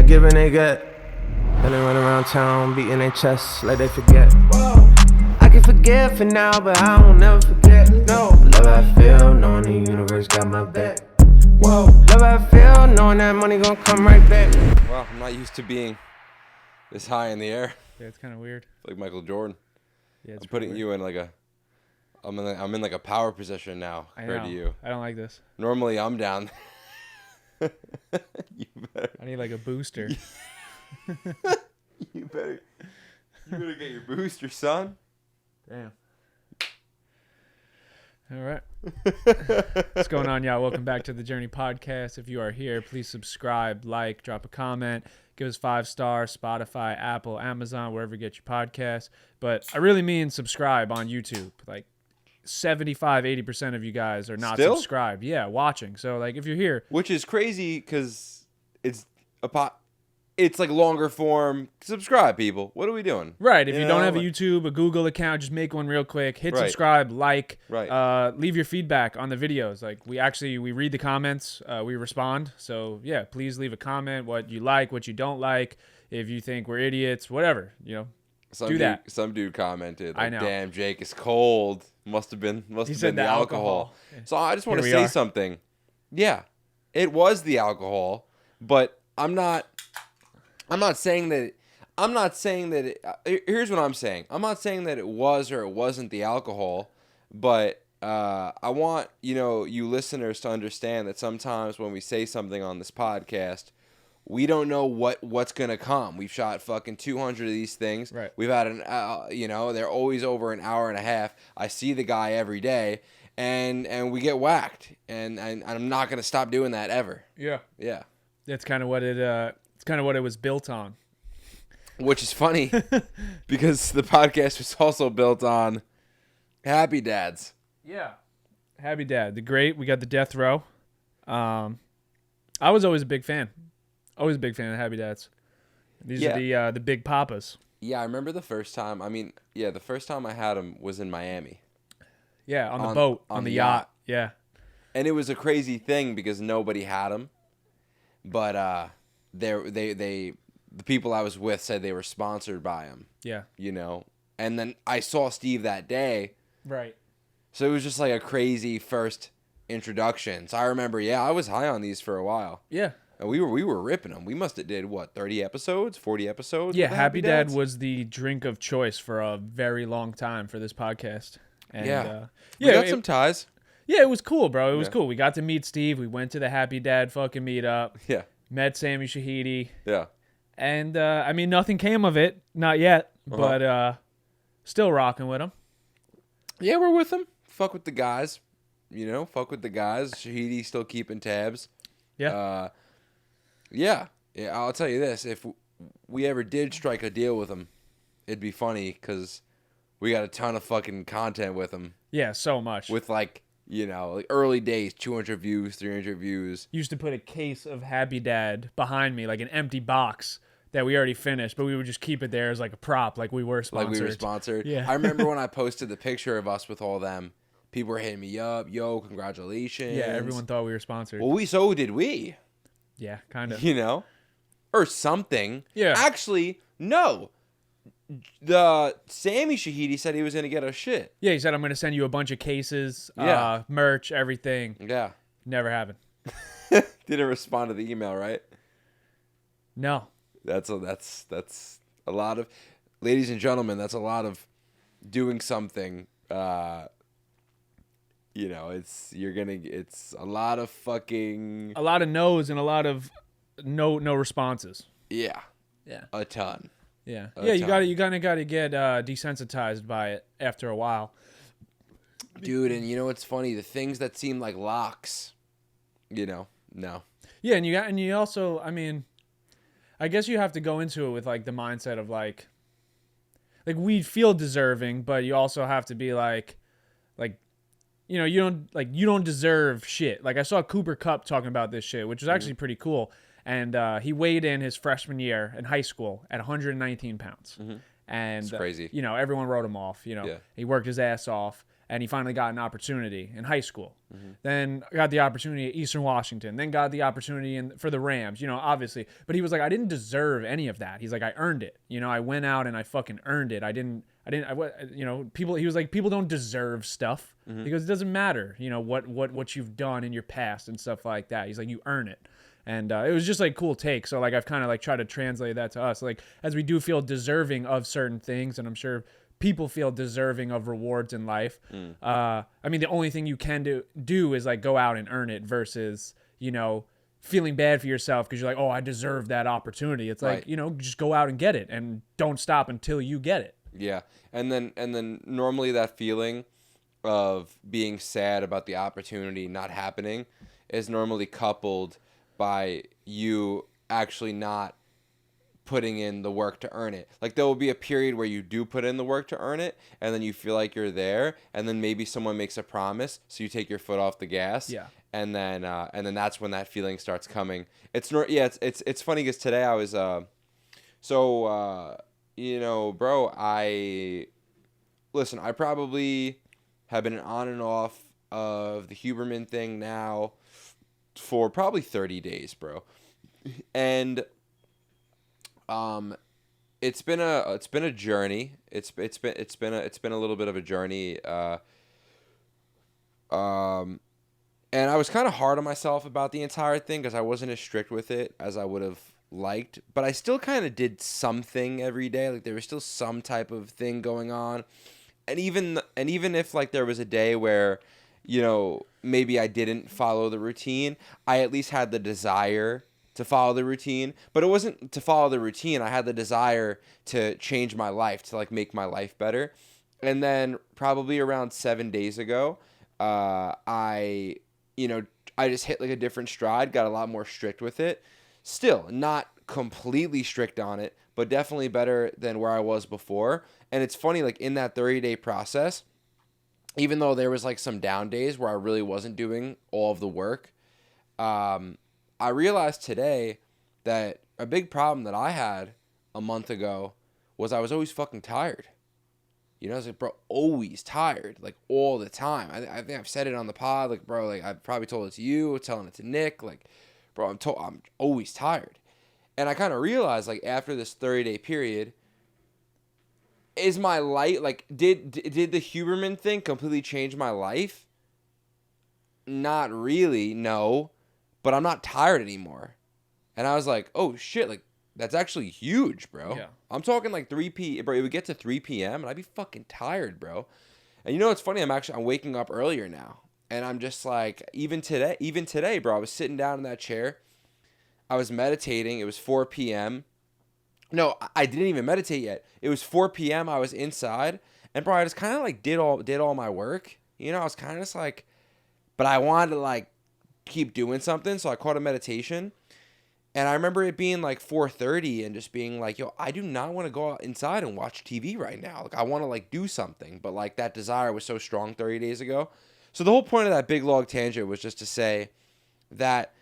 give and they get. Then they run around town beating their chests like they forget. I can forget for now, but I won't never forget. No, love how I feel, knowing the universe got my back. Whoa, love how I feel, knowing that money gon' come right back. Well, I'm not used to being this high in the air. Yeah, it's kind of weird. Like Michael Jordan. Yeah, it's I'm putting you in like a. I'm in like a power position now compared to you. I don't like this. Normally I'm down. You better. I need like a booster. You better get your booster, son. Damn. All right. What's going on, y'all? Welcome back to the Journey Podcast. If you are here, please subscribe, like, drop a comment, give us 5 stars, Spotify, Apple, Amazon, wherever you get your podcasts. But I really mean subscribe on YouTube. Like 75-80% of you guys are not subscribed. Yeah, watching. So like if you're here, which is crazy because it's it's like longer form. Subscribe, people. What are we doing? Right. If you don't have a YouTube, a Google account, just make one real quick. Hit subscribe, like, leave your feedback on the videos. Like we read the comments, we respond. So yeah, please leave a comment, what you like, what you don't like. If you think we're idiots, whatever, do that. Some dude commented, like, I know. Damn, Jake is cold. Must have been the alcohol. So I just want to say something. Yeah, it was the alcohol, but I'm not saying that. Here's what I'm saying. I'm not saying that it was or it wasn't the alcohol, but I want you listeners to understand that sometimes when we say something on this podcast, we don't know what's gonna come. We've shot fucking 200 of these things. Right. We've had they're always over an hour and a half. I see the guy every day, and we get whacked, and I'm not gonna stop doing that ever. Yeah. Yeah. That's kind of what it was built on. Which is funny because the podcast was also built on Happy Dads. Yeah. Happy Dad. We got the death row. I was always a big fan. Always a big fan of Happy Dads. These are the big papas. Yeah, I remember the first time. The first time I had them was in Miami. Yeah, on the boat, on the yacht. Yeah. And it was a crazy thing because nobody had them. But the people I was with said they were sponsored by him. Yeah. And then I saw Steve that day. Right. So it was just like a crazy first introduction. So I remember, I was high on these for a while. Yeah. And we were ripping them. We must have did 30 episodes, 40 episodes. Yeah, Happy Dad was the drink of choice for a very long time for this podcast. And, we got some ties. Yeah, it was cool, bro. It was cool. We got to meet Steve. We went to the Happy Dad fucking meetup. Yeah. Met Sammy Shahidi. Yeah. And, nothing came of it. Not yet. But still rocking with him. Yeah, we're with him. Fuck with the guys. Fuck with the guys. Shahidi still keeping tabs. Yeah. Yeah. I'll tell you this. If we ever did strike a deal with him, it'd be funny because we got a ton of fucking content with him. Yeah, so much. With like early days, 200 views, 300 views. Used to put a case of Happy Dad behind me, like an empty box that we already finished, but we would just keep it there as like a prop, like we were sponsored. Yeah. I remember when I posted the picture of us with all them, people were hitting me up, yo, congratulations. Yeah, everyone thought we were sponsored. Well, so did we. Yeah, kind of. Or something. Yeah. Actually, no. The Sammy Shahidi said he was going to get us shit. Yeah, he said, I'm going to send you a bunch of cases, merch, everything. Yeah. Never happened. Didn't respond to the email, right? No. That's a lot of, ladies and gentlemen, that's a lot of doing something. It's a lot of fucking. A lot of no's and a lot of no responses. Yeah. Yeah. A ton. Yeah. You kind of got to get desensitized by it after a while. Dude, and it's funny, the things that seem like locks, no. Yeah, and you also, I guess you have to go into it with like the mindset of like we feel deserving, but you also have to be like you don't deserve shit. Like I saw Cooper Kupp talking about this shit, which was actually pretty cool. And he weighed in his freshman year in high school at 119 pounds. Mm-hmm. And it's crazy. Everyone wrote him off. He worked his ass off. and he finally got an opportunity in high school. Then got the opportunity at Eastern Washington. Then got the opportunity for the Rams, obviously. But he was like, I didn't deserve any of that. He's like, I earned it. I went out and I fucking earned it. People, he was like, people don't deserve stuff because it doesn't matter, what you've done in your past and stuff like that. He's like, you earn it. And it was just like cool take. So like I've kind of like tried to translate that to us, like as we do feel deserving of certain things, and I'm sure people feel deserving of rewards in life. I mean, the only thing you can do is like go out and earn it versus, feeling bad for yourself because you're like, oh, I deserve that opportunity. It's like, just go out and get it and don't stop until you get it. Yeah. And then normally that feeling of being sad about the opportunity not happening is normally coupled by you actually not putting in the work to earn it. Like there will be a period where you do put in the work to earn it, and then you feel like you're there, and then maybe someone makes a promise, so you take your foot off the gas. Yeah. And then that's when that feeling starts coming. It's funny because today I was bro, I probably have been on and off of the Huberman thing now for probably 30 days, bro. And it's been a journey. It's been a little bit of a journey. And I was kind of hard on myself about the entire thing because I wasn't as strict with it as I would have liked, but I still kind of did something every day. Like there was still some type of thing going on. And even if like there was a day where, maybe I didn't follow the routine, I at least had the desire to follow the routine. But it wasn't to follow the routine. I had the desire to change my life, to like make my life better. And then probably around 7 days ago, I just hit like a different stride, got a lot more strict with it. Still not completely strict on it, but definitely better than where I was before. And it's funny, like in that 30-day process, even though there was like some down days where I really wasn't doing all of the work, I realized today that a big problem that I had a month ago was I was always fucking tired. I was like, bro, always tired, like all the time. I think I've said it on the pod, like, bro, like I've probably told it to you, telling it to Nick, like, bro, I'm always tired. And I kind of realized, like, after this 30-day period, is my life, like, did the Huberman thing completely change my life? Not really, no. But I'm not tired anymore. And I was like, oh, shit, like, that's actually huge, bro. Yeah. I'm talking like 3 p.m. Bro, it would get to 3 p.m. and I'd be fucking tired, bro. And it's funny, I'm waking up earlier now. And I'm just like, even today, bro, I was sitting down in that chair. I was meditating. It was 4 p.m. No, I didn't even meditate yet. It was 4 p.m. I was inside. And bro, I just kind of like did all my work. I was kind of just like, but I wanted to like keep doing something. So I called a meditation. And I remember it being like 4:30 and just being like, yo, I do not want to go out inside and watch TV right now. Like I want to like do something. But like that desire was so strong 30 days ago. So the whole point of that big log tangent was just to say that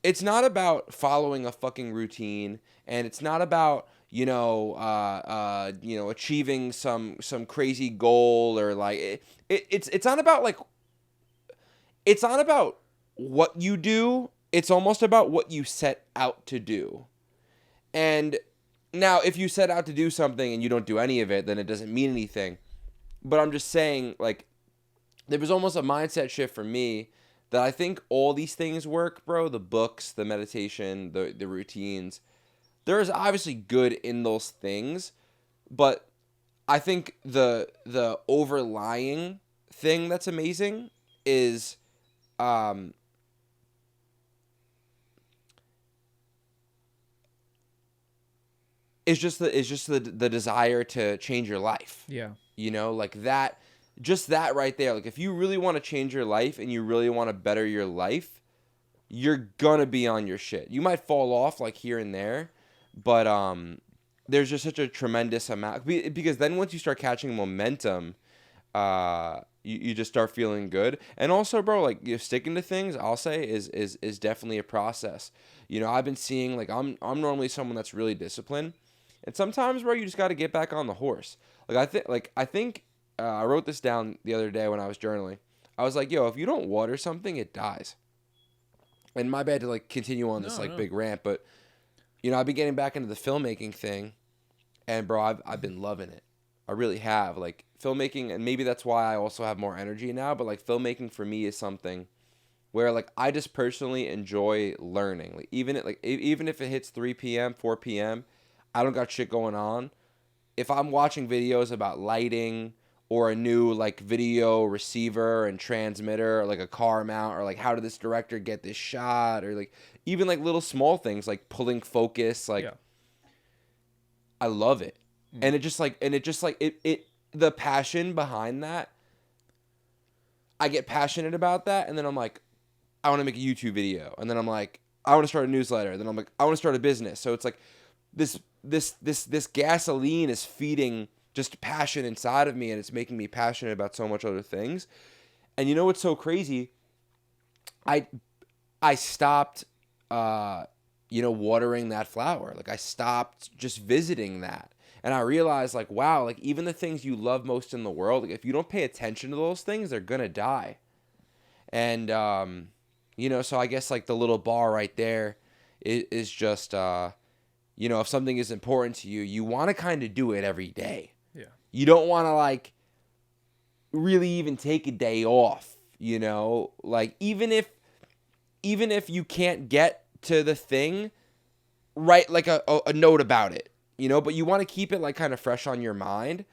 it's not about following a fucking routine, and it's not about, achieving some crazy goal, or like it's not about like, it's not about what you do. It's almost about what you set out to do. And now if you set out to do something and you don't do any of it, then it doesn't mean anything. But I'm just saying, like, there was almost a mindset shift for me that I think all these things work, bro. The books, the meditation, the routines. There is obviously good in those things, but I think the overlying thing that's amazing is it's just the desire to change your life. Yeah. Like that, just that right there. Like if you really want to change your life and you really want to better your life, you're gonna be on your shit. You might fall off like here and there, but there's just such a tremendous amount, because then once you start catching momentum, you just start feeling good. And also, bro, like sticking to things, I'll say is definitely a process. I've been seeing, like, I'm normally someone that's really disciplined. And sometimes, bro, you just got to get back on the horse. I think I wrote this down the other day when I was journaling. I was like, yo, if you don't water something, it dies. And my bad to like continue on this big rant, but you know, I've been getting back into the filmmaking thing, and bro, I've been loving it. I really have. Like filmmaking, and maybe that's why I also have more energy now, but like filmmaking for me is something where like I just personally enjoy learning. Like even if it hits 3 p.m., 4 p.m., I don't got shit going on. If I'm watching videos about lighting or a new like video receiver and transmitter or like a car mount or like how did this director get this shot or like even like little small things like pulling focus, like I love it. And it just like it the passion behind that, I get passionate about that, and then I'm like, I want to make a YouTube video, and then I'm like, I want to start a newsletter, then I'm like, I want to start a business. So it's like this gasoline is feeding just passion inside of me, and it's making me passionate about so much other things. And you know what's so crazy? I stopped watering that flower. Like I stopped just visiting that. And I realized like, wow, like even the things you love most in the world, like if you don't pay attention to those things, they're gonna die. And so I guess like the little bar right there is just if something is important to you, you want to kind of do it every day. Yeah. You don't want to like really even take a day off, like even if you can't get to the thing, write like a note about it, but you want to keep it like kind of fresh on your mind,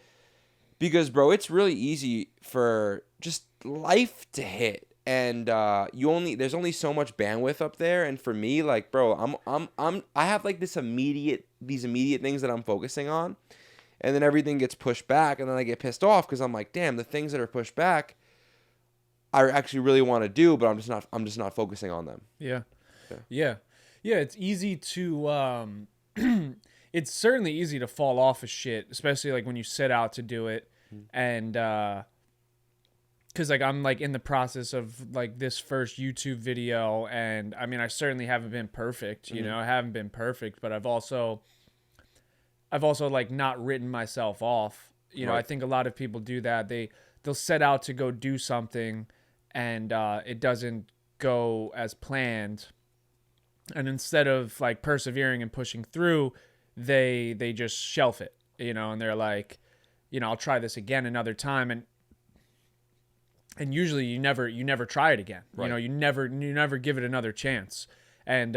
because bro, it's really easy for just life to hit. And there's only so much bandwidth up there, and for me, like, bro, I have like these immediate things that I'm focusing on, and then everything gets pushed back, and then I get pissed off because I'm like, damn, the things that are pushed back, I actually really want to do, but I'm just not focusing on them. Yeah. It's easy to it's certainly easy to fall off of shit, especially like when you set out to do it, and because like I'm like in the process of like this first YouTube video, and I mean I certainly haven't been perfect, I haven't been perfect, but I've also like not written myself off. Right. I think a lot of people do that. They'll set out to go do something, and it doesn't go as planned, and instead of like persevering and pushing through, they just shelf it, and they're like, I'll try this again another time, and usually you never try it again. Right. You never give it another chance. And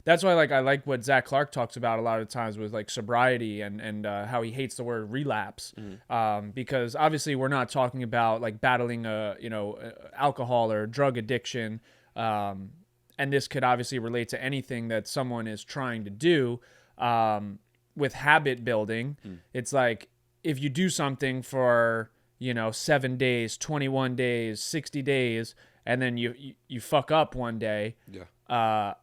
that's why I like what Zach Clark talks about a lot of times with like sobriety and how he hates the word relapse. Because obviously we're not talking about like battling alcohol or drug addiction. And this could obviously relate to anything that someone is trying to do with habit building. It's like if you do something for 7 days, 21 days, 60 days, and then you fuck up one day. Yeah.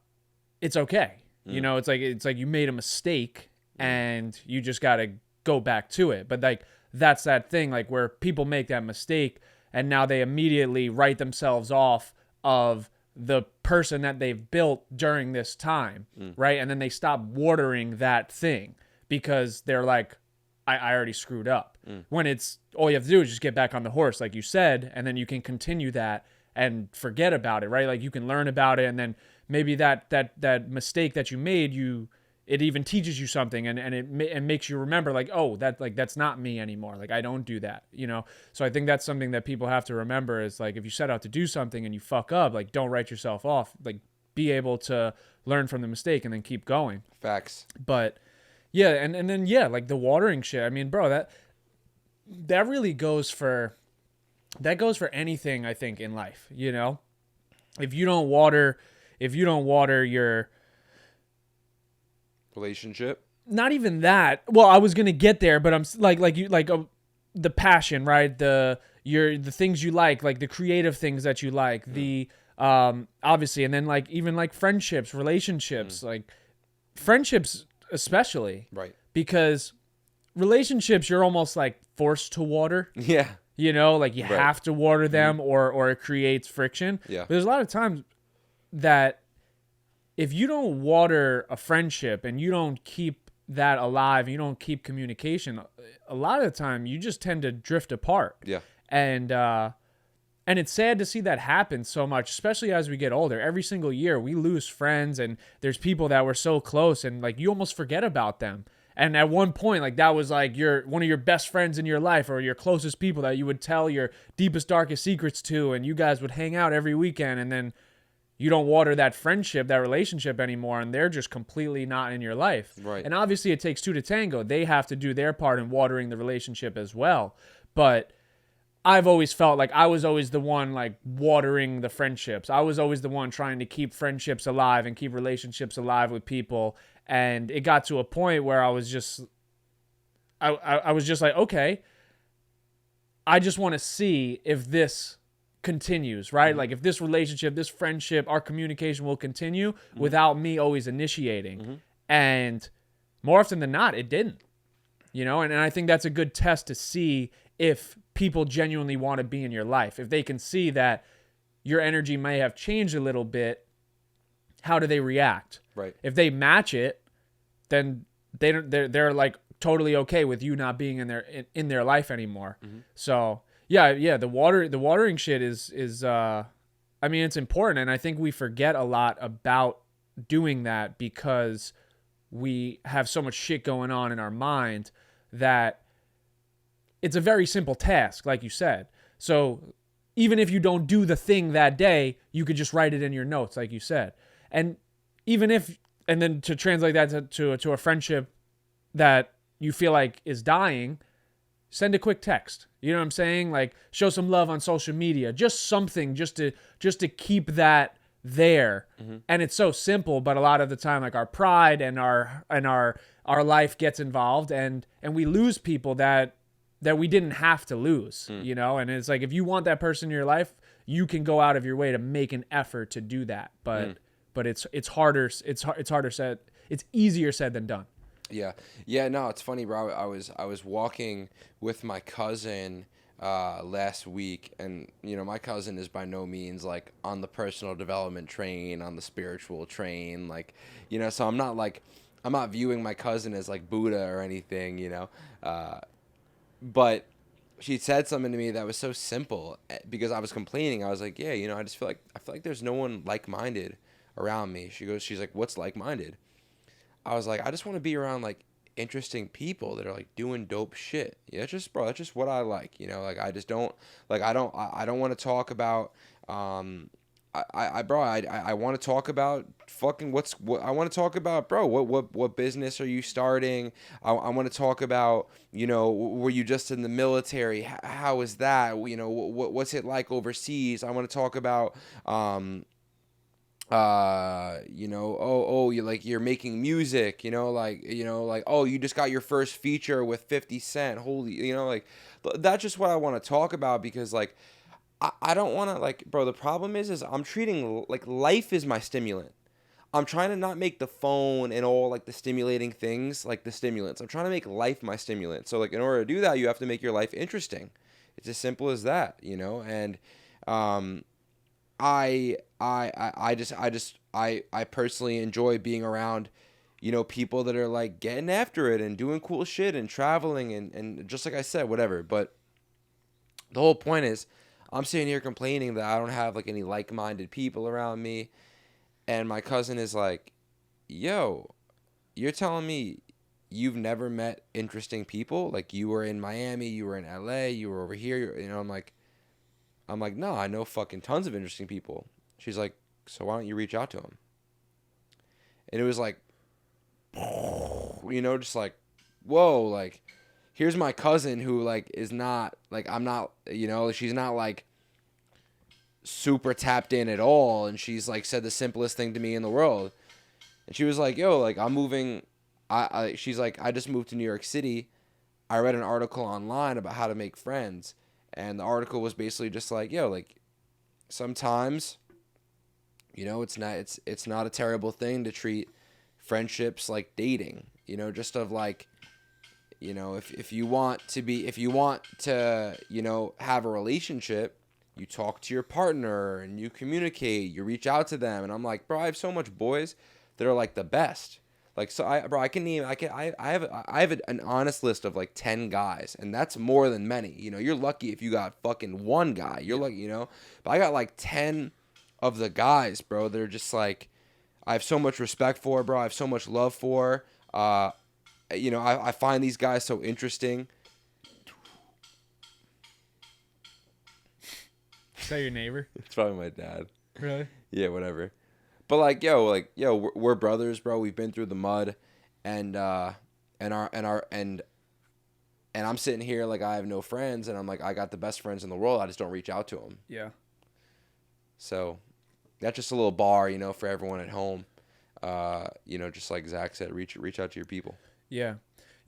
It's okay. It's like you made a mistake and you just got to go back to it. But like, that's that thing, like where people make that mistake and now they immediately write themselves off of the person that they've built during this time. Right. And then they stop watering that thing because they're like, I already screwed up. When it's all you have to do is just get back on the horse, like you said, and then you can continue that and forget about it, right? Like you can learn about it, and then maybe that mistake that you made, it even teaches you something, and it makes you remember, like, oh, that's not me anymore. Like I don't do that, So I think that's something that people have to remember is like if you set out to do something and you fuck up, like don't write yourself off. Like be able to learn from the mistake and then keep going. Facts. But yeah, and then like the watering shit. I mean, bro, that really goes for anything, I think, in life, If you don't water your relationship, not even that. Well, I was going to get there, but I'm the passion, right? The things you like the creative things that you like, the obviously, and then like even like friendships, relationships, like friendships especially, right? Because relationships you're almost like forced to water. Yeah. Like you have to water them or it creates friction. Yeah. But there's a lot of times that if you don't water a friendship and you don't keep that alive, you don't keep communication, a lot of the time you just tend to drift apart. Yeah. And it's sad to see that happen so much, especially as we get older. Every single year we lose friends, and there's people that were so close, and like you almost forget about them. And at one point, like that was like one of your best friends in your life, or your closest people that you would tell your deepest, darkest secrets to, and you guys would hang out every weekend, and then you don't water that friendship, that relationship anymore, and they're just completely not in your life. Right. And obviously it takes two to tango. They have to do their part in watering the relationship as well. But I've always felt like I was always the one like watering the friendships. I was always the one trying to keep friendships alive and keep relationships alive with people. And it got to a point where I was just like, okay, I just want to see if this continues, right? Like if this relationship, this friendship, our communication will continue without me always initiating. And more often than not, it didn't. And I think that's a good test to see if people genuinely want to be in your life. If they can see that your energy may have changed a little bit, how do they react? Right. If they match it, then they're like totally okay with you not being in their life anymore. So yeah, the watering shit is I mean, it's important, and I think we forget a lot about doing that because we have so much shit going on in our mind that it's a very simple task, like you said. So even if you don't do the thing that day, you could just write it in your notes, like you said. And then to translate that to a friendship that you feel like is dying, send a quick text. You know what I'm saying? Like show some love on social media, just something just to keep that there. And it's so simple, but a lot of the time like our pride and our life gets involved, and we lose people that we didn't have to lose, and it's like if you want that person in your life, you can go out of your way to make an effort to do that, but it's harder said, it's easier said than done. Yeah, no, it's funny, bro. I was walking with my cousin last week, and my cousin is by no means like on the personal development train, on the spiritual train, like so I'm not viewing my cousin as like Buddha or anything, but she said something to me that was so simple, because I was complaining. I was like, yeah, I feel like there's no one like-minded around me. She's like, what's like-minded? I was like, I just want to be around like interesting people that are like doing dope shit. Yeah, that's just what I like. Like I just don't like, I don't want to talk about, I want to talk about fucking I want to talk about, bro, what business are you starting? I want to talk about, were you just in the military? How is that? What's it like overseas? I want to talk about, you're making music, oh, you just got your first feature with 50 Cent. Holy, that's just what I want to talk about, because like, I don't want to, like, bro, the problem is I'm treating, like, life is my stimulant. I'm trying to not make the phone and all, like, the stimulating things, like, the stimulants. I'm trying to make life my stimulant. So, like, in order to do that, you have to make your life interesting. It's as simple as that, and I personally enjoy being around, people that are, like, getting after it and doing cool shit and traveling and just like I said, whatever. But the whole point is, I'm sitting here complaining that I don't have like any like-minded people around me, and my cousin is like, yo, you're telling me you've never met interesting people? Like, you were in Miami, you were in LA, you were over here, I'm like, no, I know fucking tons of interesting people. She's like, so why don't you reach out to them? And it was like, just like, whoa, like, here's my cousin who, like, is not, like, I'm not, she's not, like, super tapped in at all, and she's, like, said the simplest thing to me in the world. And she was like, yo, like, I'm moving, she's like, I just moved to New York City. I read an article online about how to make friends, and the article was basically just like, yo, like, sometimes, it's not a terrible thing to treat friendships like dating, just of, like, if you want to, have a relationship, you talk to your partner and you communicate, you reach out to them. And I'm like, bro, I have so much boys that are like the best. Like, so I can name, I have an honest list of like 10 guys, and that's more than many. You know, you're lucky if you got fucking one guy. You're lucky, you know. But I got like 10 of the guys, bro. They're just like, I have so much respect for, bro. I have so much love for. You know, I find these guys so interesting. Is that your neighbor? It's probably my dad. Really? Yeah, whatever. But like, yo, we're brothers, bro. We've been through the mud, and I'm sitting here like I have no friends, and I'm like, I got the best friends in the world. I just don't reach out to them. Yeah. So that's just a little bar, you know, for everyone at home. You know, just like Zach said, reach out to your people. Yeah.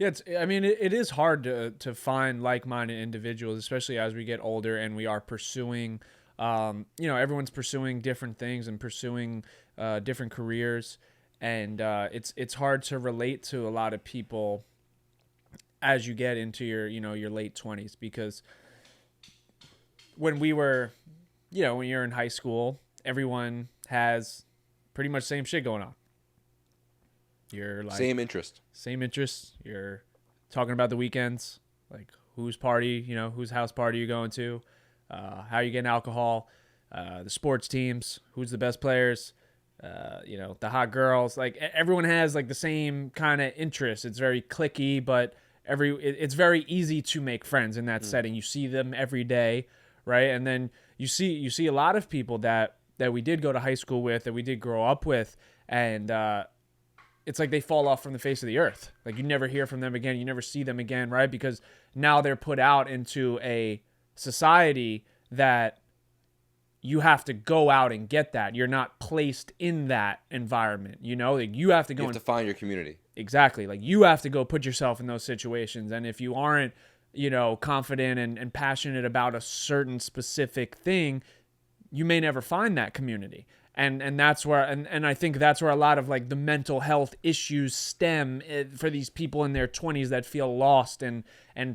Yeah, it is hard to find like-minded individuals, especially as we get older and we are pursuing, everyone's pursuing different things and pursuing different careers, and it's hard to relate to a lot of people as you get into your late 20s, because when we were, when you're in high school, everyone has pretty much same shit going on. You're like same interests. You're talking about the weekends, like whose party, whose house party you're going to, how you getting alcohol, the sports teams, who's the best players, the hot girls. Like everyone has like the same kind of interests. It's very cliquey, but it's very easy to make friends in that setting. You see them every day, right? And then you see a lot of people that we did go to high school with, that we did grow up with, and it's like they fall off from the face of the earth. Like you never hear from them again. You never see them again, right? Because now they're put out into a society that you have to go out and get that. You're not placed in that environment, Like you have to go You have to find your community. Exactly. Like you have to go put yourself in those situations. And if you aren't, confident and passionate about a certain specific thing, you may never find that community. And that's where, and I think that's where a lot of like the mental health issues stem for these people in their 20s that feel lost and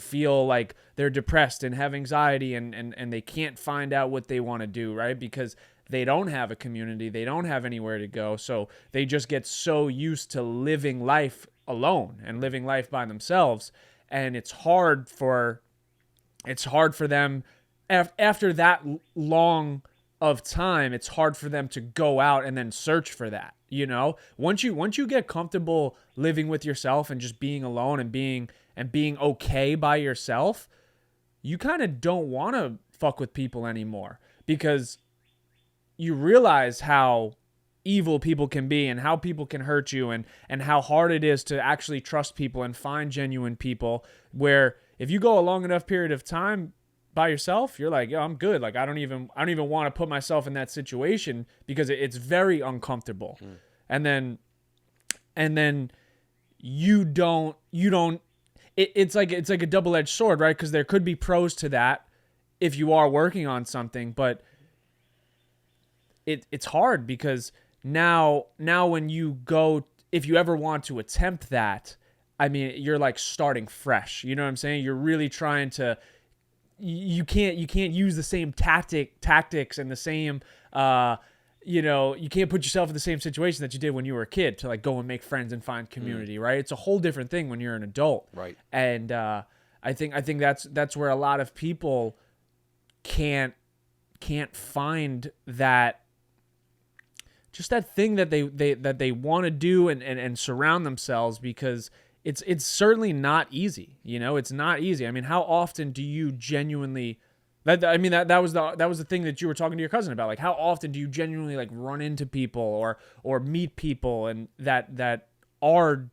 feel like they're depressed and have anxiety and they can't find out what they want to do, right? Because they don't have a community, they don't have anywhere to go, so they just get so used to living life alone and living life by themselves, and it's hard for them after that long of time. It's hard for them to go out and then search for that. Once you get comfortable living with yourself and just being alone and being okay by yourself, you kind of don't want to fuck with people anymore, because you realize how evil people can be and how people can hurt you and how hard it is to actually trust people and find genuine people, where if you go a long enough period of time by yourself, you're like, yo, I'm good. Like I don't even want to put myself in that situation, because it's very uncomfortable. And then you don't it's like a double-edged sword, right? Because there could be pros to that if you are working on something, but it's hard, because now when you go, if you ever want to attempt that, I mean, you're like starting fresh. You know what I'm saying? You're really trying to, you can't use the same tactics and the same, you can't put yourself in the same situation that you did when you were a kid to like go and make friends and find community, right? It's a whole different thing when you're an adult. Right. And I think that's where a lot of people can't find that, just that thing that they want to do and surround themselves, because it's certainly not easy. It's not easy. I mean, how often do you genuinely, that was the thing that you were talking to your cousin about, like how often do you genuinely like run into people or meet people and that are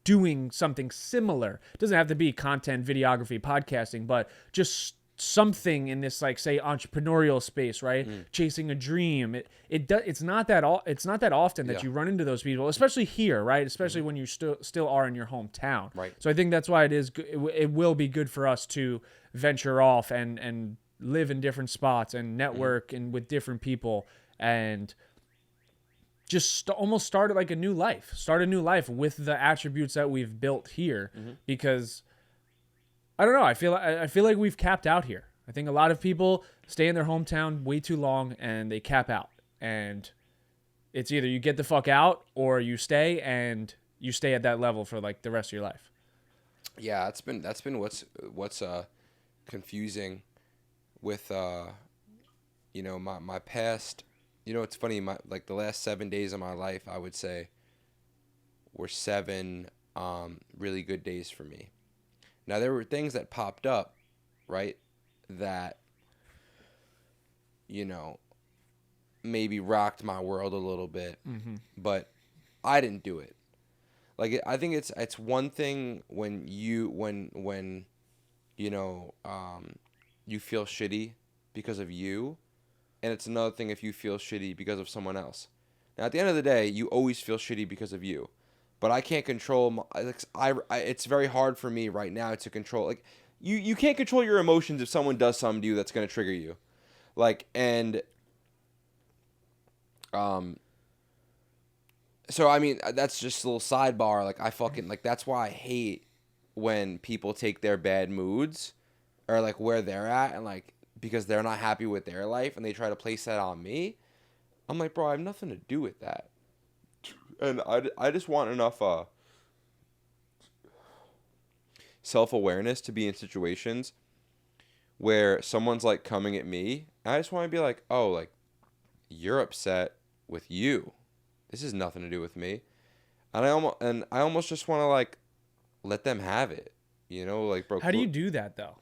doing something similar? It doesn't have to be content, videography, podcasting, but just something in this, like, say, entrepreneurial space, right? Chasing a dream. It's not that often that you run into those people, especially here, right? Especially when you still are in your hometown. Right. So I think that's why it will be good for us to venture off and live in different spots and network and with different people, and just almost start like a new life. Start a new life with the attributes that we've built here, because I don't know. I feel like we've capped out here. I think a lot of people stay in their hometown way too long and they cap out. And it's either you get the fuck out or you stay and you stay at that level for like the rest of your life. Yeah, that's been what's confusing with my past. It's funny, like the last 7 days of my life, I would say, were 7 really good days for me. Now there were things that popped up, right, that maybe rocked my world a little bit, but I didn't do it. Like I think it's one thing when you feel shitty because of you, and it's another thing if you feel shitty because of someone else. Now at the end of the day, you always feel shitty because of you, but I can't control. It's very hard for me right now to control. Like you can't control your emotions if someone does something to you that's gonna trigger you, like and. So I mean that's just a little sidebar. Like I fucking like that's why I hate when people take their bad moods or like where they're at and like because they're not happy with their life and they try to place that on me. I'm like, bro, I have nothing to do with that. And I just want enough self-awareness to be in situations where someone's like coming at me. And I just want to be like, oh, like you're upset with you. This has nothing to do with me. And I almost just want to like let them have it. Like bro. How do you do that though?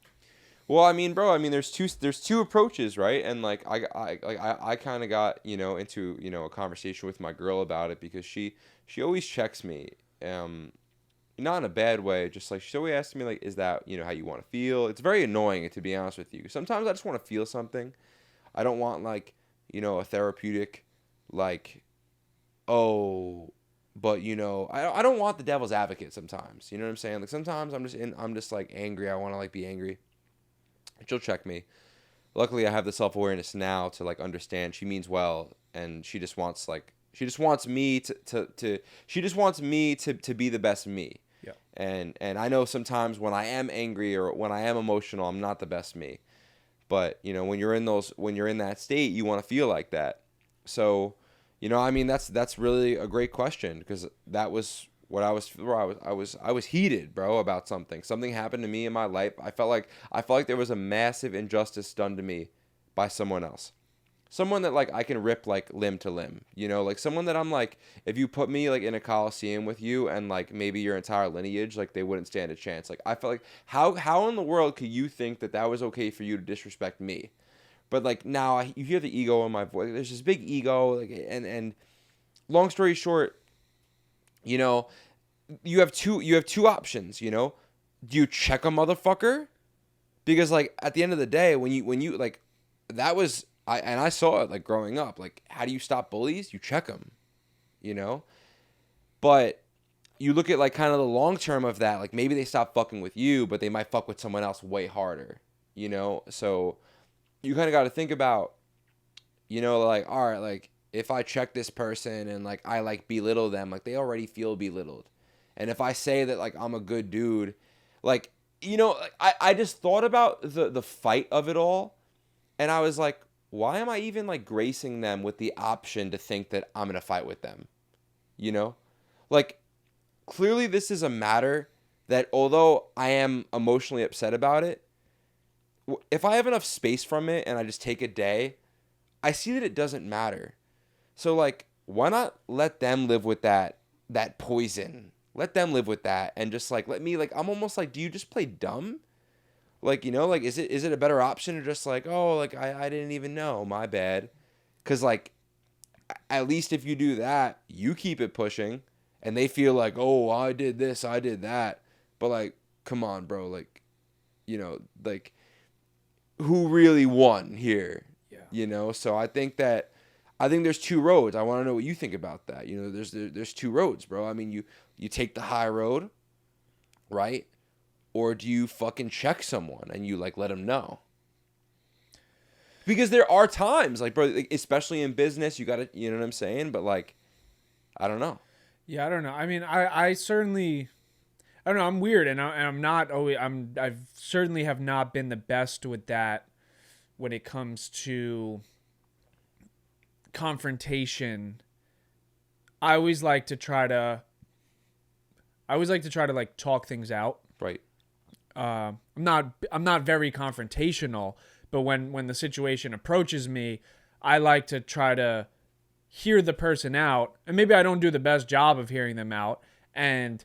Well, I mean, bro, there's two approaches, right? And like I kind of got, into, a conversation with my girl about it because she always checks me. Not in a bad way, just like she always asks me like, is that, how you want to feel? It's very annoying, to be honest with you. Sometimes I just want to feel something. I don't want like, a therapeutic like, oh, but I don't want the devil's advocate sometimes. You know what I'm saying? Like sometimes I'm just like angry. I want to like be angry. She'll check me. Luckily, I have the self-awareness now to like understand she means well, and she just wants me to be the best me. Yeah. And I know sometimes when I am angry or when I am emotional, I'm not the best me. But when you're in that state, you want to feel like that. So, that's really a great question because that was what I was heated, bro, about something. Something happened to me in my life. I felt like there was a massive injustice done to me by someone else. Someone that like I can rip like limb to limb, like someone that I'm like, if you put me like in a coliseum with you and like maybe your entire lineage, like they wouldn't stand a chance. Like I felt like how in the world could you think that was okay for you to disrespect me? But like now you hear the ego in my voice. There's this big ego, like and long story short, you have two options. Do you check a motherfucker? Because like at the end of the day, when you like that was I saw it like growing up. Like how do you stop bullies? You check them. But you look at like kind of the long term of that. Like maybe they stop fucking with you, but they might fuck with someone else way harder. So you kind of got to think about, like, all right, like if I check this person and like I like belittle them, like they already feel belittled. And if I say that like I'm a good dude, like, I just thought about the fight of it all. And I was like, why am I even like gracing them with the option to think that I'm going to fight with them? Like clearly this is a matter that although I am emotionally upset about it, if I have enough space from it and I just take a day, I see that it doesn't matter. So like, why not let them live with that poison? Let them live with that and just like, let me like, I'm almost like, do you just play dumb? Like, like, is it a better option to just like, oh, like I didn't even know, my bad. Cause like, at least if you do that, you keep it pushing and they feel like, oh, I did this, I did that. But like, come on, bro. Like, like, who really won here? Yeah. So I think there's two roads. I want to know what you think about that. There's two roads, bro. I mean, you take the high road, right? Or do you fucking check someone and you like let them know? Because there are times like, bro, like, especially in business, you got to, you know what I'm saying? But like, I don't know. Yeah, I don't know. I mean, I certainly, I don't know. I'm weird, and I'm not always. I've certainly have not been the best with that when it comes to confrontation. I always like to try to I always like to try to like talk things out. Right. I'm not very confrontational, but when the situation approaches me, I like to try to hear the person out, and maybe I don't do the best job of hearing them out, and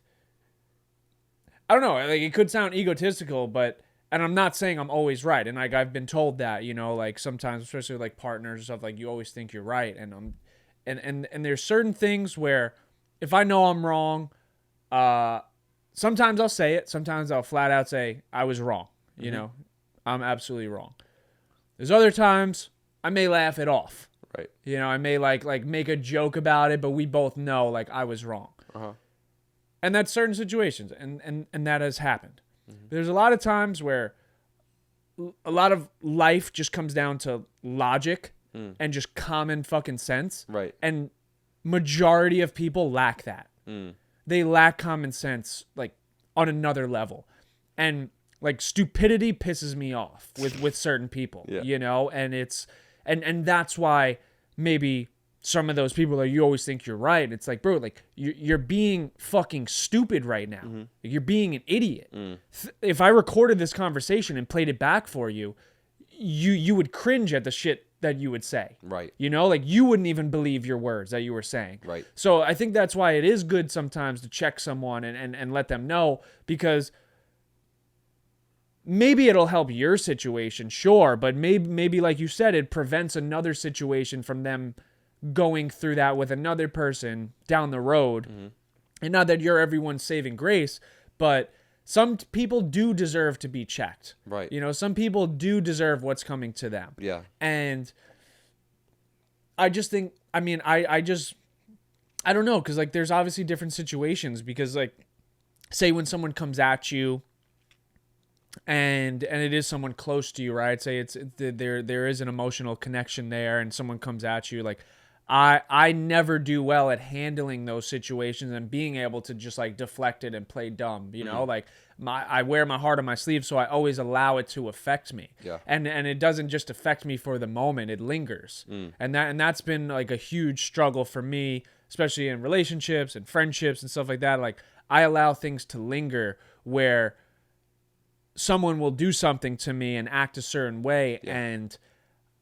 I don't know, like it could sound egotistical, but and I'm not saying I'm always right, and like I've been told that, you know, like sometimes, especially with like partners and stuff, like you always think you're right, and there's certain things where if I know I'm wrong, sometimes I'll say it, sometimes I'll flat out say I was wrong, you know, I'm absolutely wrong. There's other times I may laugh it off. Right. You know, I may like make a joke about it, but we both know like I was wrong. Uh-huh. And that's certain situations, and that has happened. There's a lot of times where a lot of life just comes down to logic and just common fucking sense. Right. And majority of people lack that. They lack common sense like on another level. And like stupidity pisses me off with certain people, you know, and it's and that's why maybe some of those people that you always think you're right. It's like, bro, like you're being fucking stupid right now. Like, you're being an idiot. If I recorded this conversation and played it back for you, you would cringe at the shit that you would say. Right. You know, like you wouldn't even believe your words that you were saying. Right. So I think that's why it is good sometimes to check someone and let them know, because maybe it'll help your situation, sure, but maybe like you said, it prevents another situation from them going through that with another person down the road. And not that you're everyone's saving grace, but some people do deserve to be checked. Right. You know, some people do deserve what's coming to them. Yeah. And I just think, I mean, I don't know, because like there's obviously different situations, because like say when someone comes at you and it is someone close to you, right? Say there is an emotional connection there, and someone comes at you, like I never do well at handling those situations and being able to just like deflect it and play dumb, you know, like I wear my heart on my sleeve, so I always allow it to affect me. Yeah. And it doesn't just affect me for the moment, it lingers. And that's been like a huge struggle for me, especially in relationships and friendships and stuff like that. Like I allow things to linger where someone will do something to me and act a certain way, and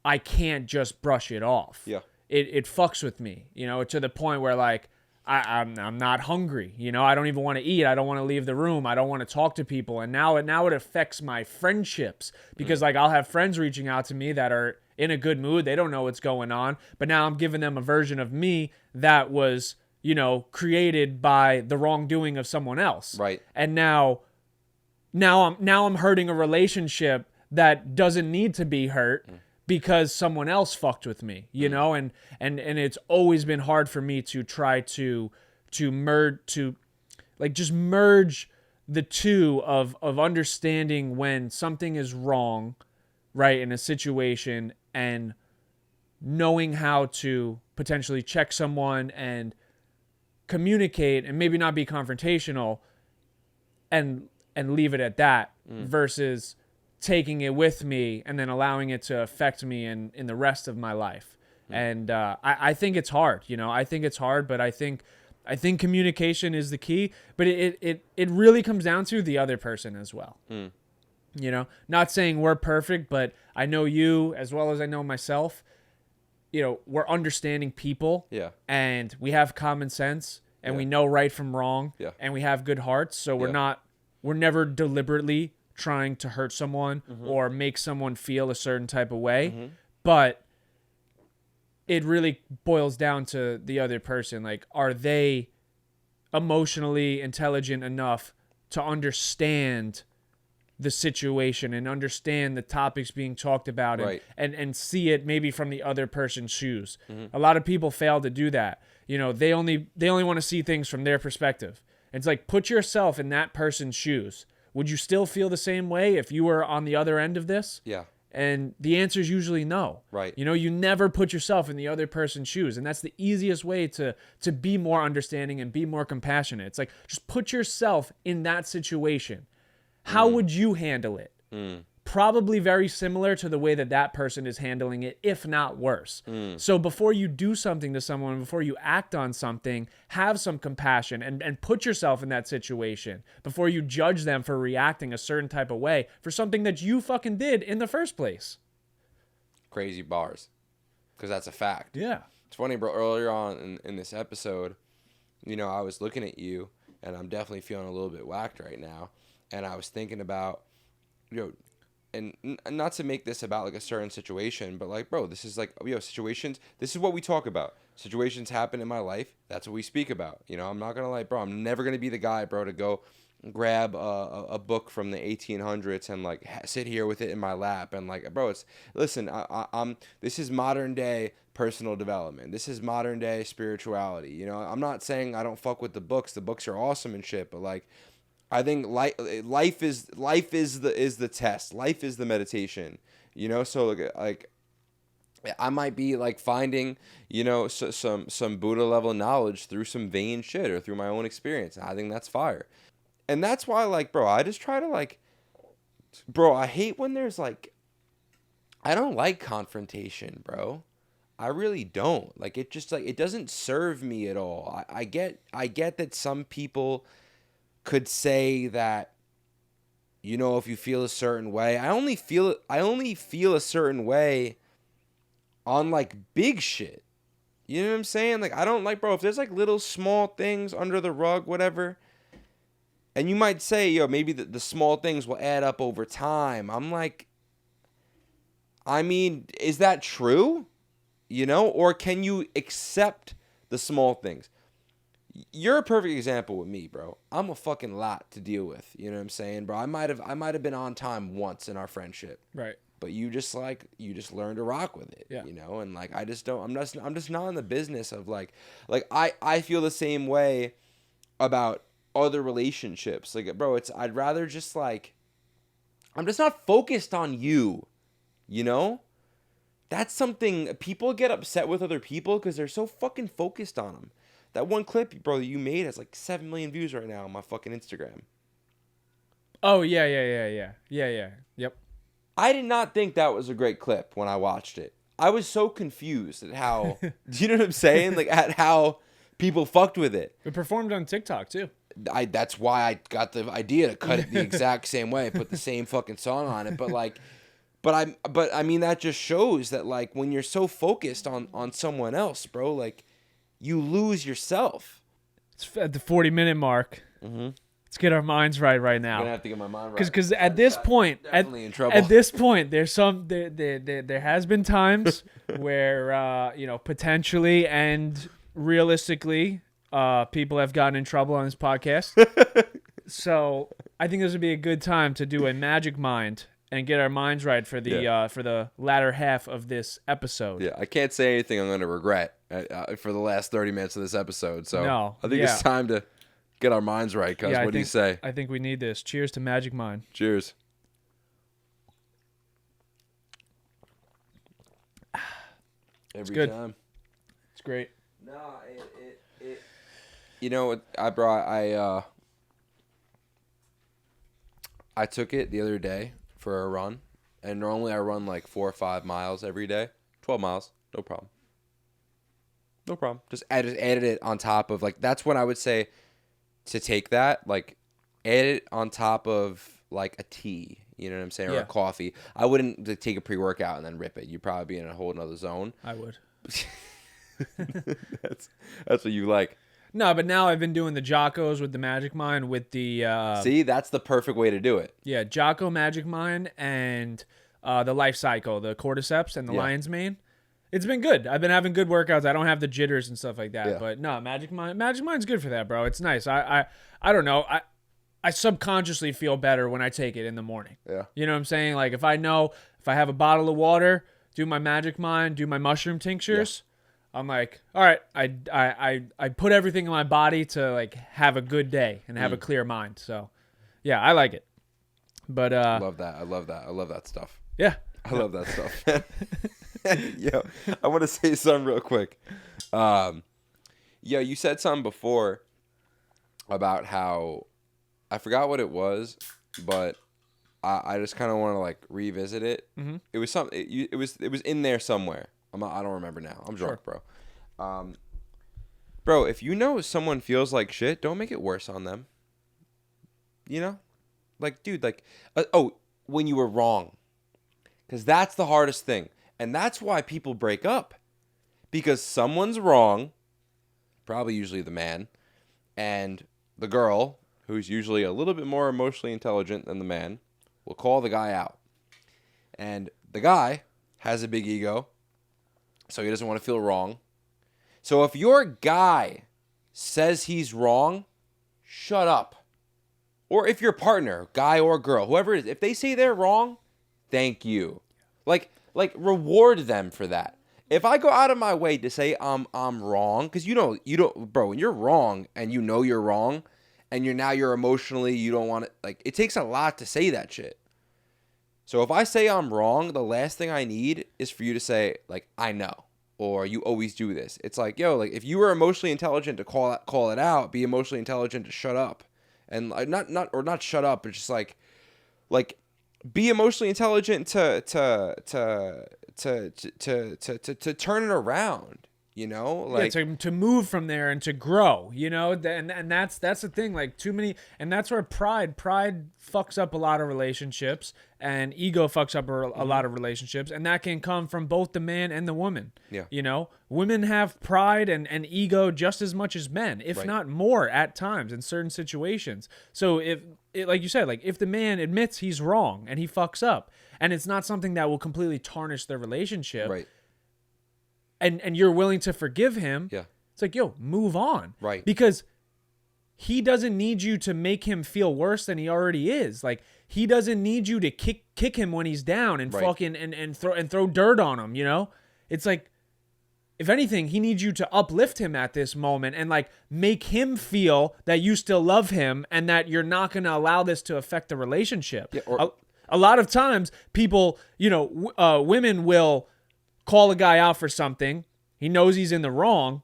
I can't just brush it off. Yeah. It fucks with me, you know, to the point where like I'm not hungry, you know, I don't even want to eat, I don't want to leave the room, I don't want to talk to people, and now it affects my friendships, because like I'll have friends reaching out to me that are in a good mood, they don't know what's going on, but now I'm giving them a version of me that was, you know, created by the wrongdoing of someone else. Right. And now I'm hurting a relationship that doesn't need to be hurt because someone else fucked with me, you know, and it's always been hard for me to try to merge the two of understanding when something is wrong, right, in a situation, and knowing how to potentially check someone and communicate and maybe not be confrontational and leave it at that, versus taking it with me and then allowing it to affect me in the rest of my life. And I think it's hard, you know, I think it's hard, but I think communication is the key, but it really comes down to the other person as well. You know, not saying we're perfect, but I know you as well as I know myself, you know, we're understanding people, and we have common sense, and we know right from wrong, and we have good hearts. So we're never deliberately trying to hurt someone or make someone feel a certain type of way, but it really boils down to the other person. Like, are they emotionally intelligent enough to understand the situation and understand the topics being talked about, and see it maybe from the other person's shoes? A lot of people fail to do that. You know, they only want to see things from their perspective. It's like, put yourself in that person's shoes. Would you still feel the same way if you were on the other end of this? Yeah. And the answer is usually no. Right. You know, you never put yourself in the other person's shoes. And that's the easiest way to be more understanding and be more compassionate. It's like, just put yourself in that situation. How would you handle it? probably very similar to the way that that person is handling it, if not worse. So before you do something to someone, before you act on something, have some compassion and put yourself in that situation before you judge them for reacting a certain type of way for something that you fucking did in the first place. Crazy bars. Because that's a fact. Yeah. It's funny, bro. Earlier on in this episode, I was looking at you, and I'm definitely feeling a little bit whacked right now. And I was thinking about, and not to make this about like a certain situation, but like, bro, this is like, situations. This is what we talk about. Situations happen in my life. That's what we speak about. I'm not gonna like, bro. I'm never gonna be the guy, bro, to go grab a book from the 1800s and like sit here with it in my lap and like, bro, listen. I'm this is modern day personal development. This is modern day spirituality. I'm not saying I don't fuck with the books. The books are awesome and shit, but like, I think life is the test. Life is the meditation. So like I might be like finding some Buddha level knowledge through some vain shit or through my own experience. I think that's fire, and that's why like, bro, I just try to like, bro, I hate when there's like, I don't like confrontation, bro. I really don't. Like, it just like, it doesn't serve me at all. I get that some people could say that, if you feel a certain way, I only feel a certain way on like big shit. You know what I'm saying? Like, I don't like, bro, if there's like little small things under the rug, whatever, and you might say, maybe the small things will add up over time. I'm like, I mean, is that true? Or can you accept the small things? You're a perfect example with me, bro. I'm a fucking lot to deal with. You know what I'm saying, bro? I might have been on time once in our friendship. Right. But you just learn to rock with it. Yeah. And like, I just don't, I'm just not in the business of like I feel the same way about other relationships. Like, bro, I'd rather just like, I'm just not focused on you, That's something people get upset with other people because they're so fucking focused on them. That one clip, bro, that you made has like 7 million views right now on my fucking Instagram. Oh, yeah. Yep. I did not think that was a great clip when I watched it. I was so confused at how, do you know what I'm saying? Like, at how people fucked with it. It performed on TikTok, too. That's why I got the idea to cut it the exact same way, put the same fucking song on it. But like, but I mean, that just shows that like, when you're so focused on someone else, bro, like, you lose yourself. It's at the 40-minute mark. Mm-hmm. Let's get our minds right now. I'm gonna have to get my mind right. Because at this point, definitely in trouble. At this point, there has been times where potentially and realistically, people have gotten in trouble on this podcast. So I think this would be a good time to do a magic mind and get our minds right for the latter half of this episode. Yeah, I can't say anything I'm going to regret for the last 30 minutes of this episode. So No, I think it's time to get our minds right, cuz. What do you say? I think we need this. Cheers to Magic Mind. Cheers. Every good. time. It's great. No, it you know what I took it the other day for a run, and normally I run like 4 or 5 miles every day. 12 miles, no problem. No problem. Just added it on top of, like, that's when I would say to take that, like, add it on top of like a tea, you know what I'm saying, or a coffee. I wouldn't like, take a pre-workout and then rip it. You'd probably be in a whole nother zone. I would. That's what you like. No, but now I've been doing the Jockos with the Magic Mind with the... See, that's the perfect way to do it. Yeah, Jocko Magic Mind and the Life Cycle, the Cordyceps and the Lion's Mane. It's been good. I've been having good workouts. I don't have the jitters and stuff like that. Yeah. But no, Magic Mind's good for that, bro. It's nice. I don't know. I subconsciously feel better when I take it in the morning. Yeah. You know what I'm saying? Like, if I have a bottle of water, do my Magic Mind, do my mushroom tinctures... Yeah. I'm like, all right, I put everything in my body to like have a good day and have a clear mind. So, yeah, I like it. But I love that. I love that stuff. Yeah, I love that stuff. Yo, I want to say something real quick. You said something before about how I forgot what it was, but I just kind of want to like revisit it. Mm-hmm. It was it was in there somewhere. I don't remember now. I'm drunk, Sure. bro. Bro, if you know someone feels like shit, don't make it worse on them. You know, like, dude, like, when you were wrong, because that's the hardest thing, and that's why people break up, because someone's wrong, probably usually the man, and the girl, who's usually a little bit more emotionally intelligent than the man, will call the guy out. And the guy has a big ego, so he doesn't want to feel wrong. So if your guy says he's wrong, shut up. Or if your partner, guy or girl, whoever it is, if they say they're wrong, thank you. Like reward them for that. If I go out of my way to say I'm wrong, because you don't, bro, when you're wrong and you know you're wrong, and you're emotionally, you don't want it, like, it takes a lot to say that shit. So if I say I'm wrong, the last thing I need is for you to say, like, I know, or you always do this. It's like, yo, like, if you were emotionally intelligent to call it out, be emotionally intelligent to shut up. And not shut up, but just like be emotionally intelligent to turn it around, you know, like, yeah, to move from there and to grow, you know, and that's the thing, like, too many, and that's where pride fucks up a lot of relationships, and ego fucks up a lot of relationships, and that can come from both the man and the woman. Yeah. You know, women have pride and ego just as much as men, if Right. not more at times in certain situations. So like you said, like, if the man admits he's wrong and he fucks up, and it's not something that will completely tarnish their relationship, right, and you're willing to forgive him, yeah, it's like, yo, move on. right, Because he doesn't need you to make him feel worse than he already is. Like, he doesn't need you to kick him when he's down and Right. fucking and throw dirt on him, you know? It's like, if anything, he needs you to uplift him at this moment and, like, make him feel that you still love him and that you're not going to allow this to affect the relationship. Yeah, a lot of times people, you know, women will call a guy out for something. He knows he's in the wrong.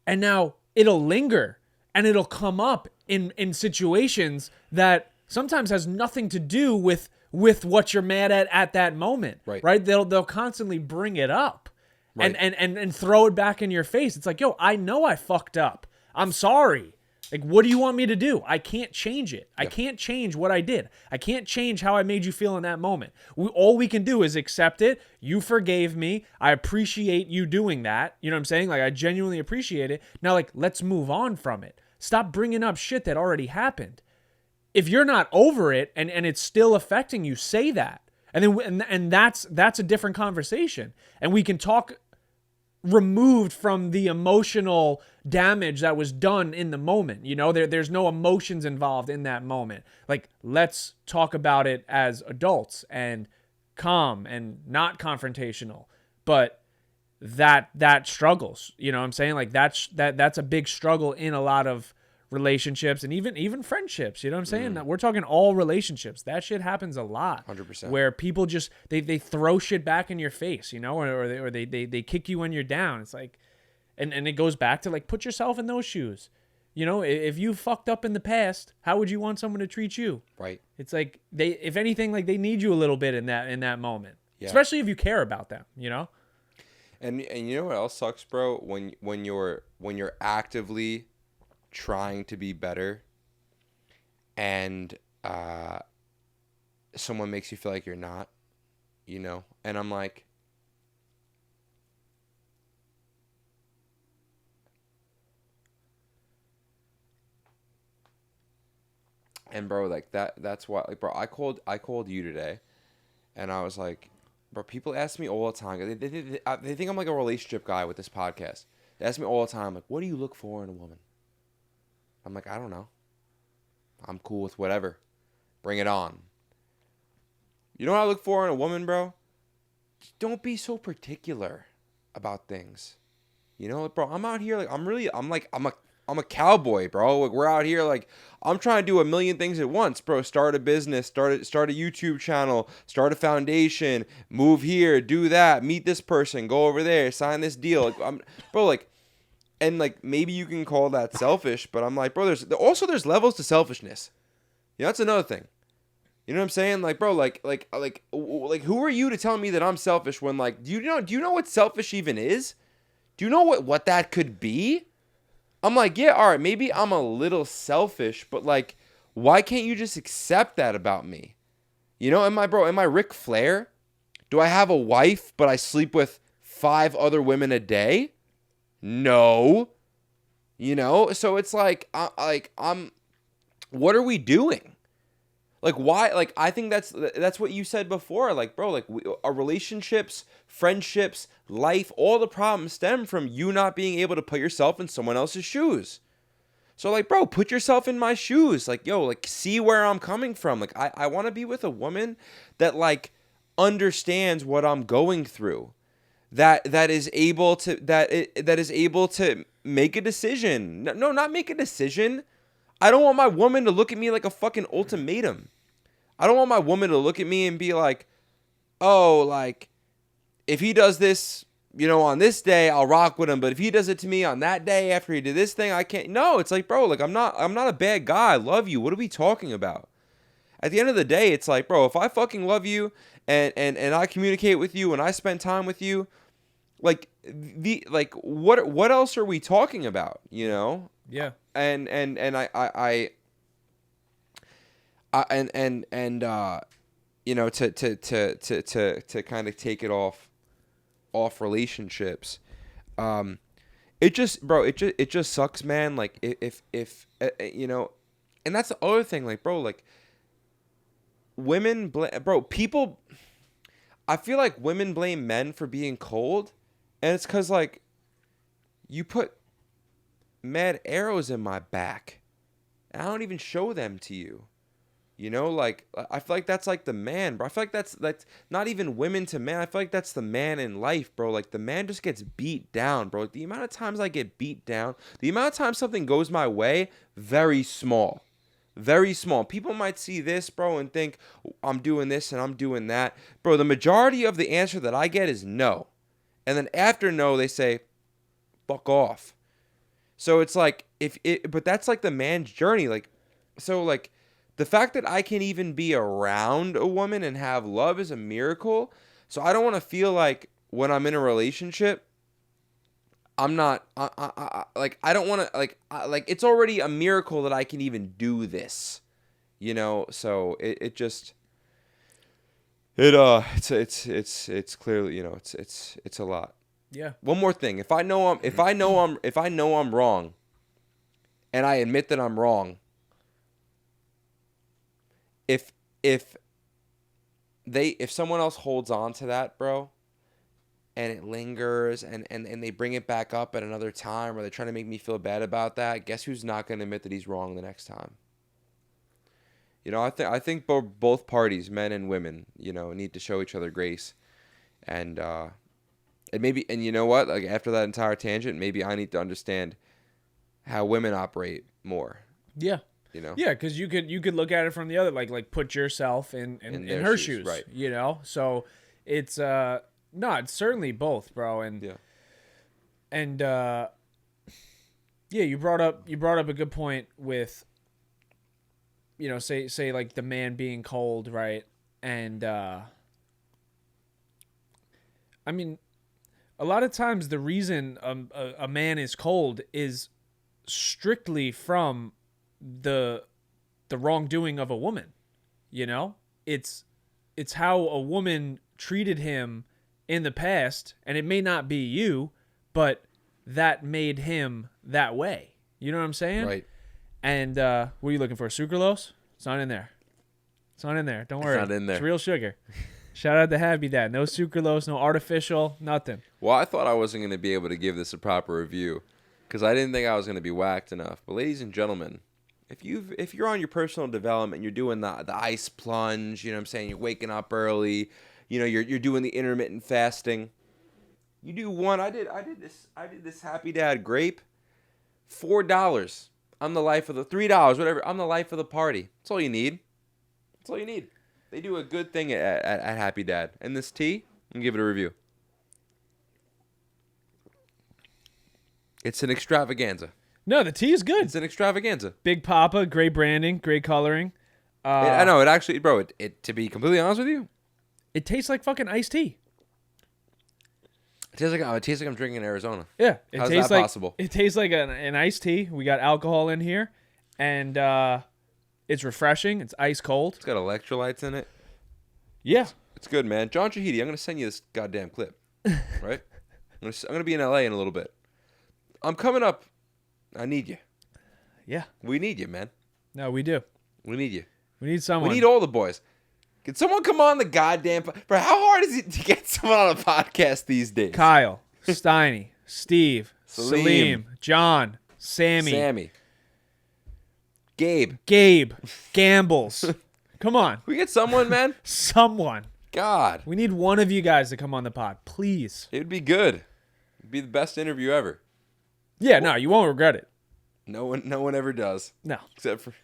And now it'll linger and it'll come up in situations that sometimes has nothing to do with what you're mad at that moment. Right. They'll constantly bring it up. Right. And throw it back in your face. It's like, yo, I know I fucked up. I'm sorry. Like, what do you want me to do? I can't change it. I can't change what I did. I can't change how I made you feel in that moment. All we can do is accept it. You forgave me. I appreciate you doing that. You know what I'm saying? Like, I genuinely appreciate it. Now, like, let's move on from it. Stop bringing up shit that already happened. If you're not over it and it's still affecting you, say that. And that's a different conversation. And we can talk removed from the emotional damage that was done in the moment. You know, there's no emotions involved in that moment. Like, let's talk about it as adults and calm and not confrontational. But that struggles, you know what I'm saying? Like, that's a big struggle in a lot of relationships and even friendships, you know what I'm saying? We're talking all relationships. That shit happens a lot. 100%. Where people just they throw shit back in your face, you know, or they kick you when you're down. It's like, and it goes back to, like, put yourself in those shoes. You know, if you fucked up in the past, how would you want someone to treat you? right. It's like, if anything, like, they need you a little bit in that moment. Yeah. Especially if you care about them, you know? And you know what else sucks, bro? When you're actively trying to be better, and someone makes you feel like you're not, you know? And I'm like, and bro, like, that's why, like, bro, I called you today, and I was like, bro, people ask me all the time. They think I'm like a relationship guy with this podcast. They ask me all the time, like, what do you look for in a woman? I'm like, I don't know. I'm cool with whatever. Bring it on. You know what I look for in a woman, bro? Don't be so particular about things. You know, bro, I'm out here, like, I'm a cowboy, bro. Like, we're out here, like, I'm trying to do a million things at once, bro. Start a business, start a YouTube channel, start a foundation, move here, do that, meet this person, go over there, sign this deal. Like, bro, like, and, like, maybe you can call that selfish, but I'm like, bro, there's levels to selfishness. You know, that's another thing. You know what I'm saying? Like, bro, like, who are you to tell me that I'm selfish when, like, do you know what selfish even is? Do you know what that could be? I'm like, yeah, all right, maybe I'm a little selfish, but like, why can't you just accept that about me? You know, am I Ric Flair? Do I have a wife, but I sleep with 5 other women a day? No. You know, so it's like, what are we doing? Like, why? Like, I think that's what you said before. Like, bro, like, our relationships, friendships, life, all the problems stem from you not being able to put yourself in someone else's shoes. So, like, bro, put yourself in my shoes. Like, yo, like, see where I'm coming from. Like, I want to be with a woman that, like, understands what I'm going through. That is able to make a decision. No, not make a decision. I don't want my woman to look at me like a fucking ultimatum. I don't want my woman to look at me and be like, oh, like, if he does this, you know, on this day, I'll rock with him. But if he does it to me on that day after he did this thing, I can't. No, it's like, bro, like, I'm not a bad guy. I love you. What are we talking about? At the end of the day, it's like, bro, if I fucking love you and I communicate with you and I spend time with you, like, what else are we talking about? You know? Yeah. And you know, to kind of take it off relationships, it just sucks, man. Like, if you know, and that's the other thing, like, bro, like, people, I feel like women blame men for being cold, and it's because, like, you put mad arrows in my back, and I don't even show them to you. You know, like, I feel like that's like the man, bro. I feel like that's not even women to man. I feel like that's the man in life, bro. Like, the man just gets beat down, bro. The amount of times I get beat down, the amount of times something goes my way, very small. Very small. People might see this, bro, and think I'm doing this and I'm doing that. Bro, the majority of the answer that I get is no. And then after no, they say, fuck off. So it's like, but that's like the man's journey. Like, so, like, the fact that I can even be around a woman and have love is a miracle. So I don't want to feel like when I'm in a relationship, I'm not, like, I don't want to, like, it's already a miracle that I can even do this, you know? So it's clearly, you know, it's a lot. Yeah. One more thing. If I know I'm wrong and I admit that I'm wrong, if someone else holds on to that, bro, and it lingers and they bring it back up at another time, or they're trying to make me feel bad about that, guess who's not going to admit that he's wrong the next time? You know, I think both parties, men and women, you know, need to show each other grace. And maybe, and you know what? Like, after that entire tangent, maybe I need to understand how women operate more. Yeah. You know? Yeah, because you could look at it from the other, like put yourself in her shoes, right? You know, so it's it's certainly both, bro, and yeah, you brought up a good point with, you know, say like the man being cold, right? And I mean, a lot of times the reason a man is cold is strictly from the wrongdoing of a woman. You know, it's how a woman treated him in the past, and it may not be you, but that made him that way. You know what I'm saying? Right. And what are you looking for? Sucralose? It's not in there. It's not in there. Don't worry. It's not in there. It's real sugar. Shout out to Happy Dad. No sucralose, no artificial, nothing. Well, I thought I wasn't going to be able to give this a proper review because I didn't think I was going to be whacked enough. But ladies and gentlemen, if you're on your personal development, you're doing the ice plunge, you know what I'm saying? You're waking up early, you know, you're doing the intermittent fasting. You do one. I did this Happy Dad grape. $4. I'm the life of the $3, whatever. I'm the life of the party. That's all you need. That's all you need. They do a good thing at Happy Dad. And this tea, I'm gonna give it a review. It's an extravaganza. No, the tea is good. It's an extravaganza. Big Papa, great branding, great coloring. I know it actually, bro. It to be completely honest with you, It tastes like fucking iced tea. it tastes like I'm drinking in Arizona. Yeah, it How's tastes that like possible? it tastes like an iced tea. We got alcohol in here, and it's refreshing. It's ice cold. It's got electrolytes in it. Yeah, It's good, man. John Chahidi, I'm gonna send you this goddamn clip. Right? I'm gonna be in LA in a little bit. I'm coming up. I need you. yeah. We need you, man. No, we do. We need you. We need someone. We need all the boys. Can someone come on the goddamn... Bro, how hard is it to get someone on a podcast these days? Kyle, Steiny, Steve, Salim. Salim, John, Sammy, Gabe. Gambles. Come on, We get someone, man? someone. God. We need one of you guys to come on the pod, please. It would be good. It'd be the best interview ever. Yeah, no, you won't regret it. No one ever does. No, Except for...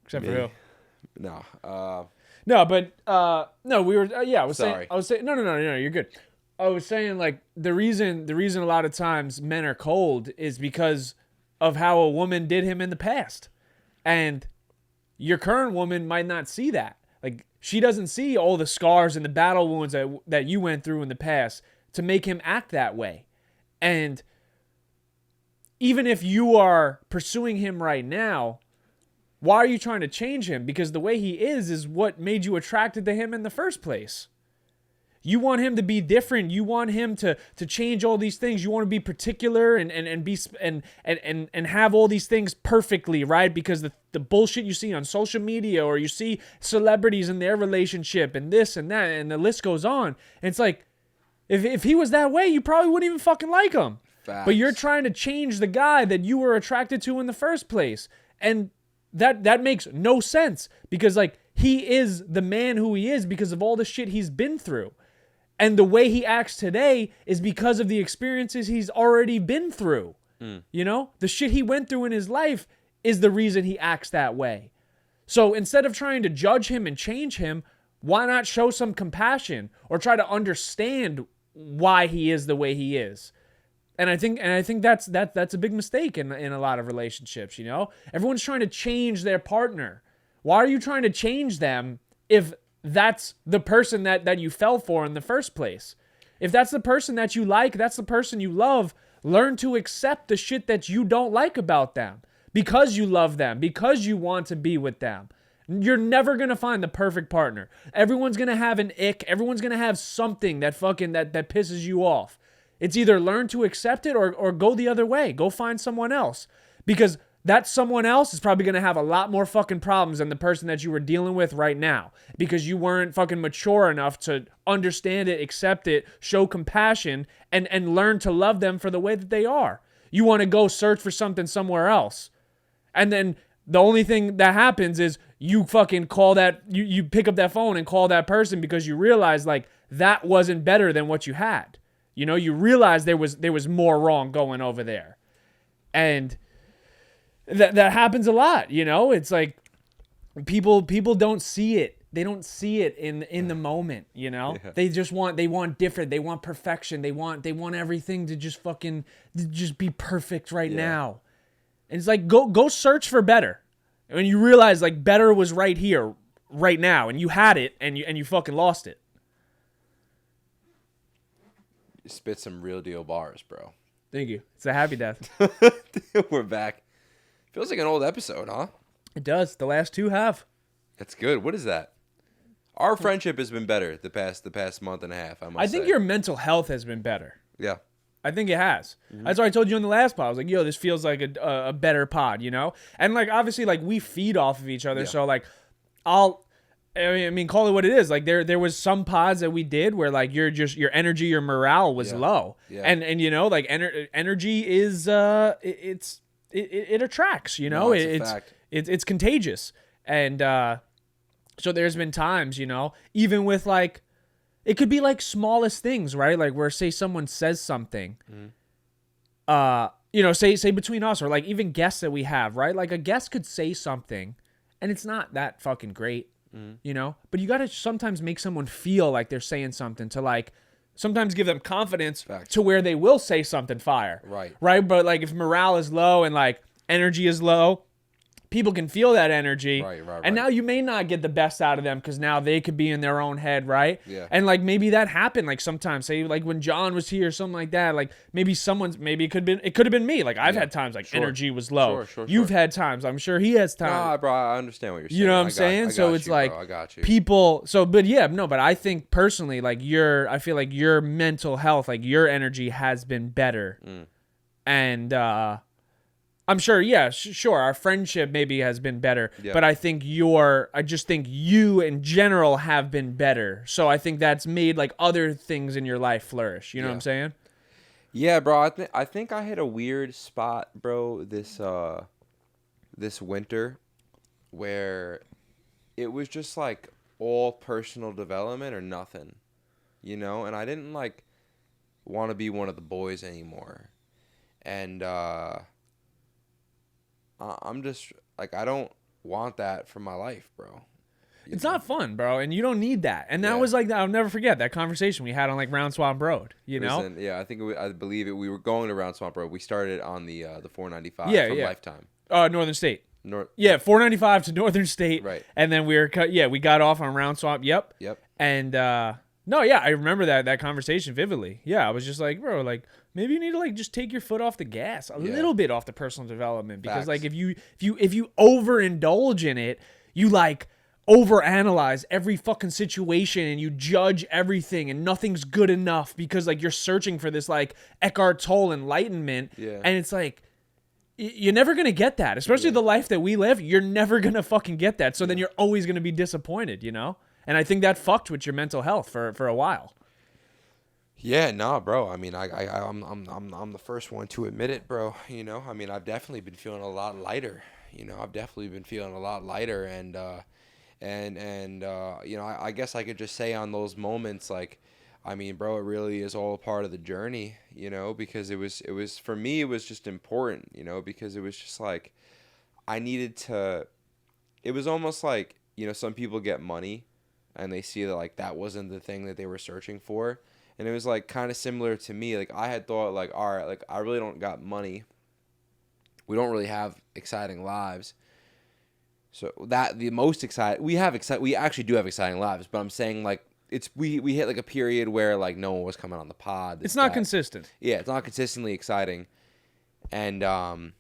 except Me. for who? No. No, but no, we were. Yeah, I was Sorry. saying. No, you're good. I was saying like the reason a lot of times men are cold is because of how a woman did him in the past, and your current woman might not see that. Like she doesn't see all the scars and the battle wounds that you went through in the past to make him act that way, and even if you are pursuing him right now. Why are you trying to change him? Because the way he is what made you attracted to him in the first place. You want him to be different. You want him to change all these things. You want to be particular and be and have all these things perfectly, right? Because the bullshit you see on social media or you see celebrities in their relationship and this and that and the list goes on. And it's like if he was that way, you probably wouldn't even fucking like him. Facts. But you're trying to change the guy that you were attracted to in the first place. And that makes no sense because like he is the man who he is because of all the shit he's been through. And the way he acts today is because of the experiences he's already been through. You know, the shit he went through in his life is the reason he acts that way. So instead of trying to judge him and change him, why not show some compassion or try to understand why he is the way he is? And I think that's a big mistake in a lot of relationships, you know? Everyone's trying to change their partner. Why are you trying to change them if that's the person that you fell for in the first place? If that's the person that you like, that's the person you love, learn to accept the shit that you don't like about them because you love them, because you want to be with them. You're never going to find the perfect partner. Everyone's going to have an ick. Everyone's going to have something that pisses you off. It's either learn to accept it or go the other way. Go find someone else. Because that someone else is probably going to have a lot more fucking problems than the person that you were dealing with right now. Because you weren't fucking mature enough to understand it, accept it, show compassion, and learn to love them for the way that they are. You want to go search for something somewhere else. And then the only thing that happens is you fucking call that, you pick up that phone and call that person because you realize like that wasn't better than what you had. You know, you realize there was more wrong going over there. And that happens a lot, you know? It's like people don't see it. They don't see it in the moment, you know? Yeah. They want different. They want perfection. They want everything to just be perfect right now. And it's like go search for better. And when you realize like better was right here, right now, and you had it and you fucking lost it. You spit some real deal bars, bro. Thank you. It's a happy death. We're back. Feels like an old episode, huh? It does. The last two have. That's good. What is that? Our friendship has been better the past month and a half, I think your mental health has been better. Yeah. I think it has. That's what I told you in the last pod. I was like, yo, this feels like a better pod, you know? And like obviously like we feed off of each other, so like I mean, call it what it is. Like there was some pods that we did where like your energy, your morale was low, and you know like energy is it attracts. You know, it's contagious, and so there's been times, you know, even with like it could be like smallest things, right? Like where say someone says something, you know, say between us or like even guests that we have, right? Like a guest could say something, and it's not that fucking great. You know, but you got to sometimes make someone feel like they're saying something to like sometimes give them confidence to where they will say something fire. Right. Right. But like if morale is low and like energy is low, people can feel that energy. Right. And now you may not get the best out of them because now they could be in their own head, right? Yeah. And like maybe that happened like sometimes. Say like when John was here or something like that. Like maybe it could have been me. Like I've had times like energy was low. You've had times. I'm sure he has times. Nah, bro, I understand what you're saying. You know what I'm saying? So it's like I got you. people. So, but yeah, no, but I think personally, like I feel like your mental health, like your energy has been better. And I'm sure, yeah, sure, our friendship maybe has been better, but I just think you in general have been better. So I think that's made like other things in your life flourish. You know what I'm saying? Yeah, bro. I think I hit a weird spot, bro. This winter, where it was just like all personal development or nothing, you know. And I didn't like want to be one of the boys anymore, and I'm just like, I don't want that for my life, bro. It's not fun, bro, and you don't need that. And that was like, I'll never forget that conversation we had on like Round Swamp Road. You know? Listen, yeah, I believe it. We were going to Round Swamp Road. We started on the 495 from Lifetime. Northern State. 495 to Northern State. Right. And then we got off on Round Swamp. Yep. And I remember that conversation vividly. Yeah, I was just like, bro, like maybe you need to like just take your foot off the gas a little bit off the personal development, because like if you overindulge in it, you like overanalyze every fucking situation and you judge everything and nothing's good enough because like you're searching for this like Eckhart Tolle enlightenment. And it's like you're never going to get that, especially the life that we live. You're never going to fucking get that. So then you're always going to be disappointed, you know? And I think that fucked with your mental health for a while. Yeah, nah, bro. I mean, I'm the first one to admit it, bro. You know, I mean, I've definitely been feeling a lot lighter. You know, and you know, I guess I could just say on those moments, like, I mean, bro, it really is all part of the journey, you know, because it was for me, it was just important, you know, because it was just like, I needed to, it was almost like, you know, some people get money and they see that like that wasn't the thing that they were searching for. And it was like kind of similar to me. Like I had thought like, all right, like I really don't got money. We don't really have exciting lives. So that the most exciting, we actually do have exciting lives, but I'm saying like we hit like a period where like no one was coming on the pod. It's not consistent. Yeah, it's not consistently exciting. And bro,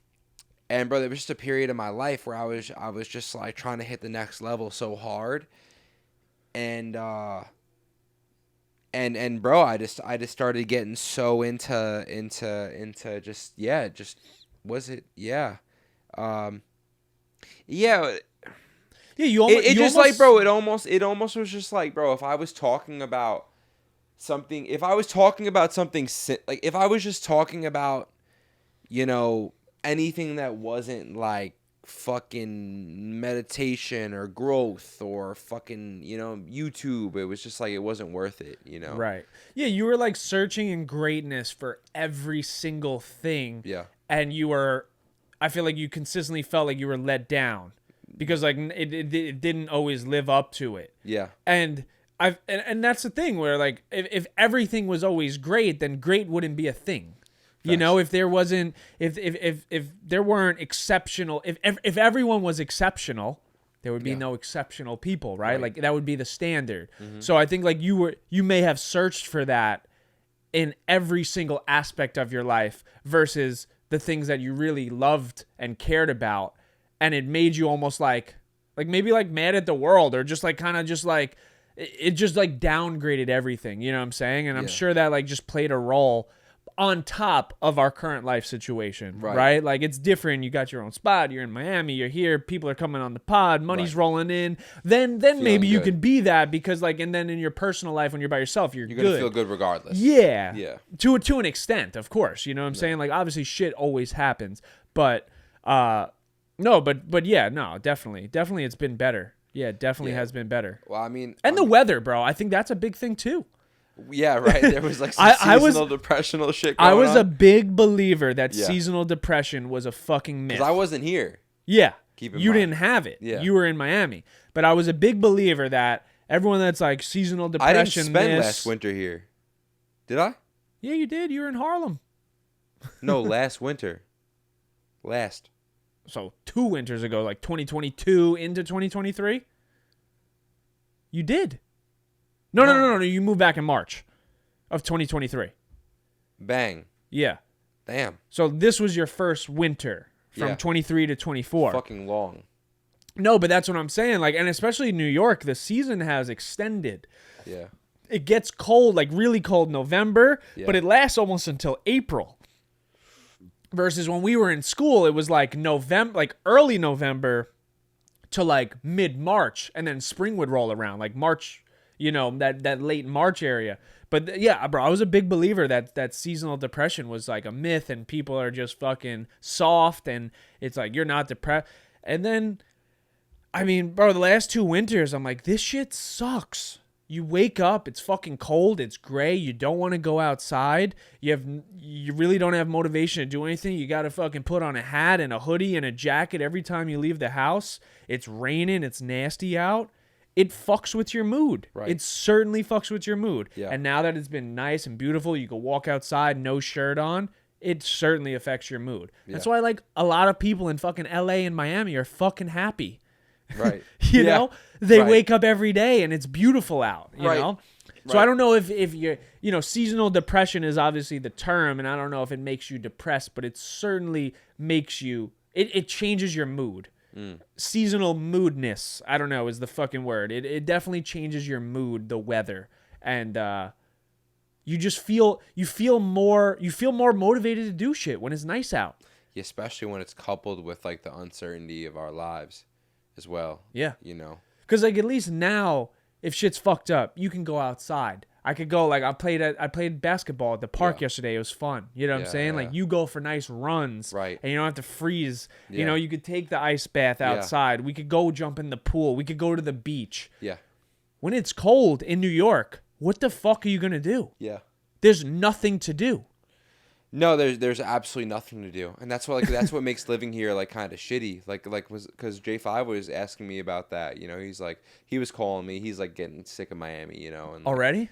there was just a period of my life where I was just like trying to hit the next level so hard. And bro, I just started getting so into just was it yeah. Yeah, you almost, it just like, bro, it almost was just like, bro, if I was talking about something, like if I was just talking about, you know, anything that wasn't like fucking meditation or growth or fucking, you know, YouTube, it was just like, it wasn't worth it, you know? Right. Yeah, you were like searching in greatness for every single thing. Yeah. And I feel like you consistently felt like you were let down because like it didn't always live up to it. Yeah. And that's the thing where like if everything was always great, then great wouldn't be a thing. You know, if there weren't exceptional, if everyone was exceptional, there would be no exceptional people, right? Like that would be the standard. Mm-hmm. So I think like you may have searched for that in every single aspect of your life versus the things that you really loved and cared about, and it made you almost like maybe like mad at the world, or just like kind of just like it just like downgraded everything, you know what I'm saying? And I'm sure that like just played a role on top of our current life situation, right? Like it's different. You got your own spot. You're in Miami. You're here. People are coming on the pod. Money's rolling in. Then maybe you can be that because like, and then in your personal life when you're by yourself, you're gonna feel good regardless. Yeah. To an extent, of course. You know what I'm saying? Like obviously shit always happens, but definitely it's been better. Yeah, definitely has been better. Well, I mean, the weather, bro. I think that's a big thing too. Yeah, right. There was like some seasonal depressional shit going on. I was a big believer that seasonal depression was a fucking myth. Because I wasn't here. Yeah. You didn't have it. Yeah. You were in Miami. But I was a big believer that everyone that's like seasonal depression. I didn't spend last winter here. Did I? Yeah, you did. You were in Harlem. No, last winter. So 2 winters ago, like 2022 into 2023? You did. No. You moved back in March of 2023. Bang. Yeah. Damn. So this was your first winter from Yeah. 23 to 24. Fucking long. No, but that's what I'm saying. Like, and especially in New York, the season has extended. Yeah. It gets cold, like really cold November, Yeah. but it lasts almost until April. Versus when we were in school, it was like November, like early November to like mid-March, and then spring would roll around, like March, that late March area. But yeah, bro, I was a big believer that seasonal depression was like a myth, and people are just fucking soft, and it's like you're not depressed. And then, I mean, bro, the last 2 winters, I'm like, this shit sucks. You wake up, it's fucking cold, it's gray, you don't want to go outside, you really don't have motivation to do anything. You got to fucking put on a hat and a hoodie and a jacket every time you leave the house. It's raining, it's nasty out. It fucks with your mood. Right. It certainly fucks with your mood. Yeah. And now that it's been nice and beautiful, you can walk outside, no shirt on, it certainly affects your mood. Yeah. That's why, like, a lot of people in fucking LA and Miami are fucking happy. Right. You Yeah. know, they Right. wake up every day and it's beautiful out, you Right. know? So Right. I don't know if you're, seasonal depression is obviously the term, and I don't know if it makes you depressed, but it certainly makes you, it changes your mood. Seasonal moodness, I don't know, is the fucking word. It definitely changes your mood, the weather. And you just feel more motivated to do shit when it's nice out. Yeah, especially when it's coupled with like the uncertainty of our lives as well. Yeah. Because like at least now, if shit's fucked up, you can go outside. I could go, like, I played basketball at the park yesterday. It was fun. You know what I'm saying? Yeah. Like, you go for nice runs. Right. And you don't have to freeze. Yeah. You know, you could take the ice bath outside. We could go jump in the pool. We could go to the beach. Yeah. When it's cold in New York, what the fuck are you going to do? Yeah. There's nothing to do. No, there's absolutely nothing to do, and that's what makes living here like kind of shitty. Like was because J5 was asking me about that. He was calling me. He's like getting sick of Miami. And Already?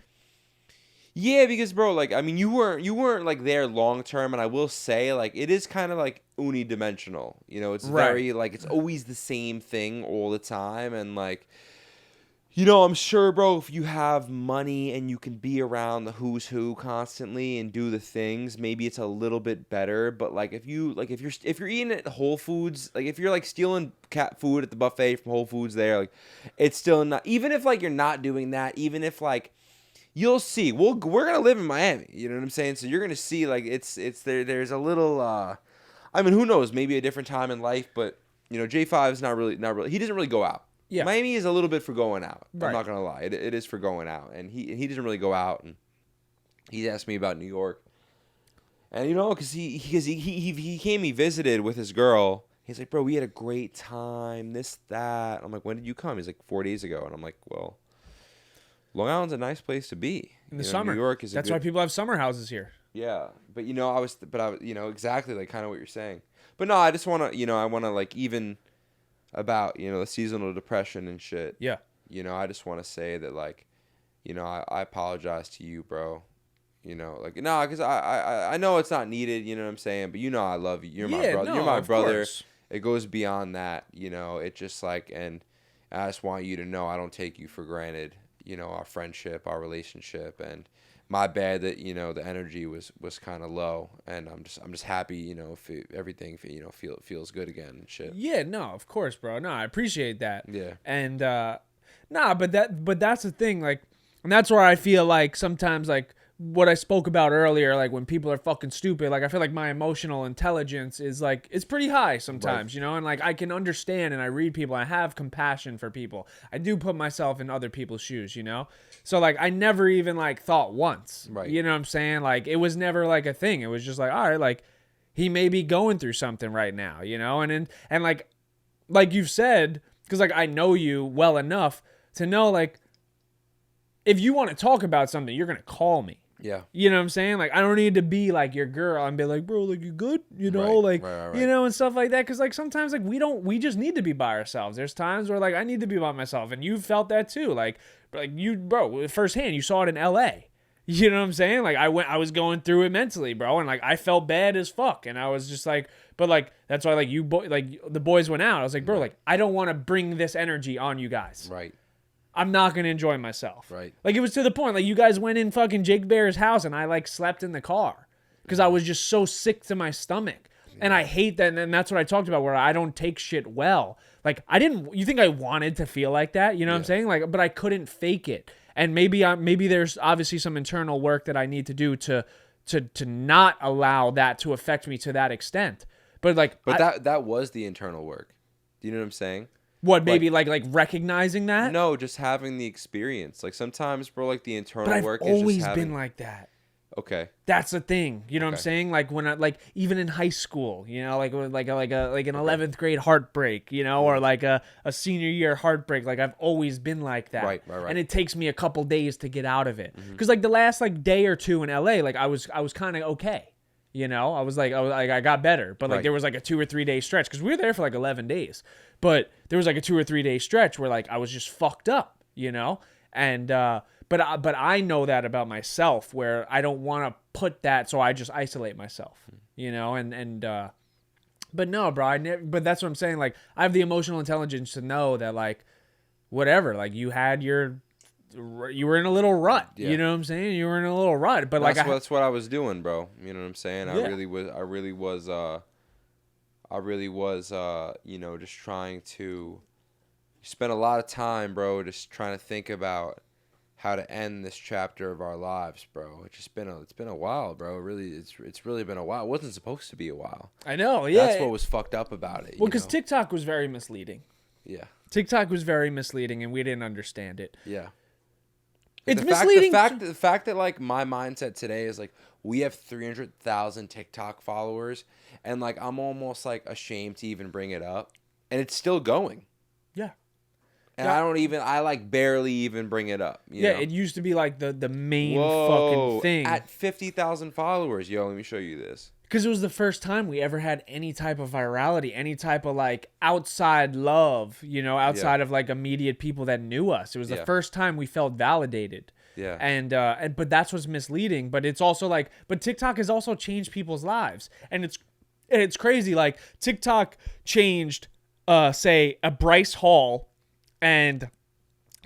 Yeah, because bro, like I mean, you weren't like there long term, and I will say like it is kind of like unidimensional. It's very like it's always the same thing all the time, and like. I'm sure, bro, if you have money and you can be around the who's who constantly and do the things, maybe it's a little bit better. But like if you're eating at Whole Foods, like if you're like stealing cat food at the buffet from Whole Foods there, like it's still not, even if like you're not doing that, even if like you'll see, we're going to live in Miami, you know what I'm saying? So you're going to see like it's there's a little, I mean, who knows, maybe a different time in life, but J5 is not really, he doesn't really go out. Yeah. Miami is a little bit for going out. Right. I'm not gonna lie. It is for going out, and he doesn't really go out. And he asked me about New York, and because he came, he visited with his girl. He's like, bro, we had a great time. This that. I'm like, when did you come? He's like 4 days ago, and I'm like, well, Long Island's a nice place to be In the summer. New York is. That's why people have summer houses here. Yeah, but I was exactly like kind of what you're saying. But no, I just wanna I wanna like even. About the seasonal depression and shit. Yeah. I just want to say that like, I apologize to you, bro. Like no, because I know it's not needed. You know what I'm saying? But I love you. You're my brother. No, You're my of brother. course. It goes beyond that. It just like, and I just want you to know I don't take you for granted. Our friendship, our relationship, and my bad that the energy was kind of low, and I'm just happy if everything feels good again and shit. Yeah, no, of course, bro. No, I appreciate that. Yeah. And but that's the thing, like, and that's where I feel like sometimes, like what I spoke about earlier, like when people are fucking stupid, like I feel like my emotional intelligence is like, it's pretty high sometimes, and like I can understand, and I read people, I have compassion for people. I do put myself in other people's shoes, So like I never even like thought once. Right. You know what I'm saying? Like it was never like a thing. It was just like, all right, like he may be going through something right now, and like you've said, because like I know you well enough to know, like, if you want to talk about something, you're gonna call me. Yeah. You know what I'm saying? Like, I don't need to be like your girl and be like, bro, like, you good? Right. And stuff like that. Cause like sometimes like we just need to be by ourselves. There's times where like I need to be by myself, and you felt that too. Like you, bro, firsthand, you saw it in LA. You know what I'm saying? Like I was going through it mentally, bro. And like I felt bad as fuck. And I was just like, But like that's why like like the boys went out. I was like, bro, like I don't want to bring this energy on you guys. Right. I'm not gonna enjoy myself. Right. Like it was to the point like you guys went in fucking Jake Bear's house and I like slept in the car because I was just so sick to my stomach. And I hate that, and that's what I talked about, where I don't take shit well. Like, you think I wanted to feel like that? You know what I'm saying? Like, but I couldn't fake it. And maybe there's obviously some internal work that I need to do to not allow that to affect me to that extent. But like, that was the internal work. Do you know what I'm saying? What, maybe like recognizing that? No, just having the experience. Like sometimes, bro, like the internal But I've work is just always having... been like that. Okay. That's the thing. You know what I'm saying? Like when I even in high school, you know, like an 11th grade heartbreak, you know, or like a senior year heartbreak. Like I've always been like that. Right. And it takes me a couple days to get out of it. Cuz like the last like day or two in LA, like I was kind of okay. You know, I got better, but like there was like a 2 or 3 day stretch cuz we were there for like 11 days. But there was like a 2 or 3 day stretch where like I was just fucked up, you know? And but I know that about myself where I don't want to put that, so I just isolate myself, you know, but no, bro, but that's what I'm saying. Like I have the emotional intelligence to know that like, whatever, like you were in a little rut, you know what I'm saying? You were in a little rut, but like that's what I was doing, bro. You know what I'm saying? Yeah. I really was, you know, just trying to spend a lot of time, bro, just trying to think about how to end this chapter of our lives, bro. It's been a while, bro. Really, it's really been a while. It wasn't supposed to be a while. I know, yeah. That's what was fucked up about it. Well, because TikTok was very misleading. Yeah. TikTok was very misleading, and we didn't understand it. Yeah. It's misleading. The fact that like my mindset today is like we have 300,000 TikTok followers, and like I'm almost like ashamed to even bring it up, and it's still going. Yeah. And I like barely even bring it up. You know? It used to be like the main fucking thing. At 50,000 followers, yo, let me show you this. Because it was the first time we ever had any type of virality, any type of like outside love, you know, outside of like immediate people that knew us. It was the first time we felt validated. Yeah. And but that's what's misleading. But it's also like, but TikTok has also changed people's lives, and it's crazy. Like TikTok changed, say a Bryce Hall. And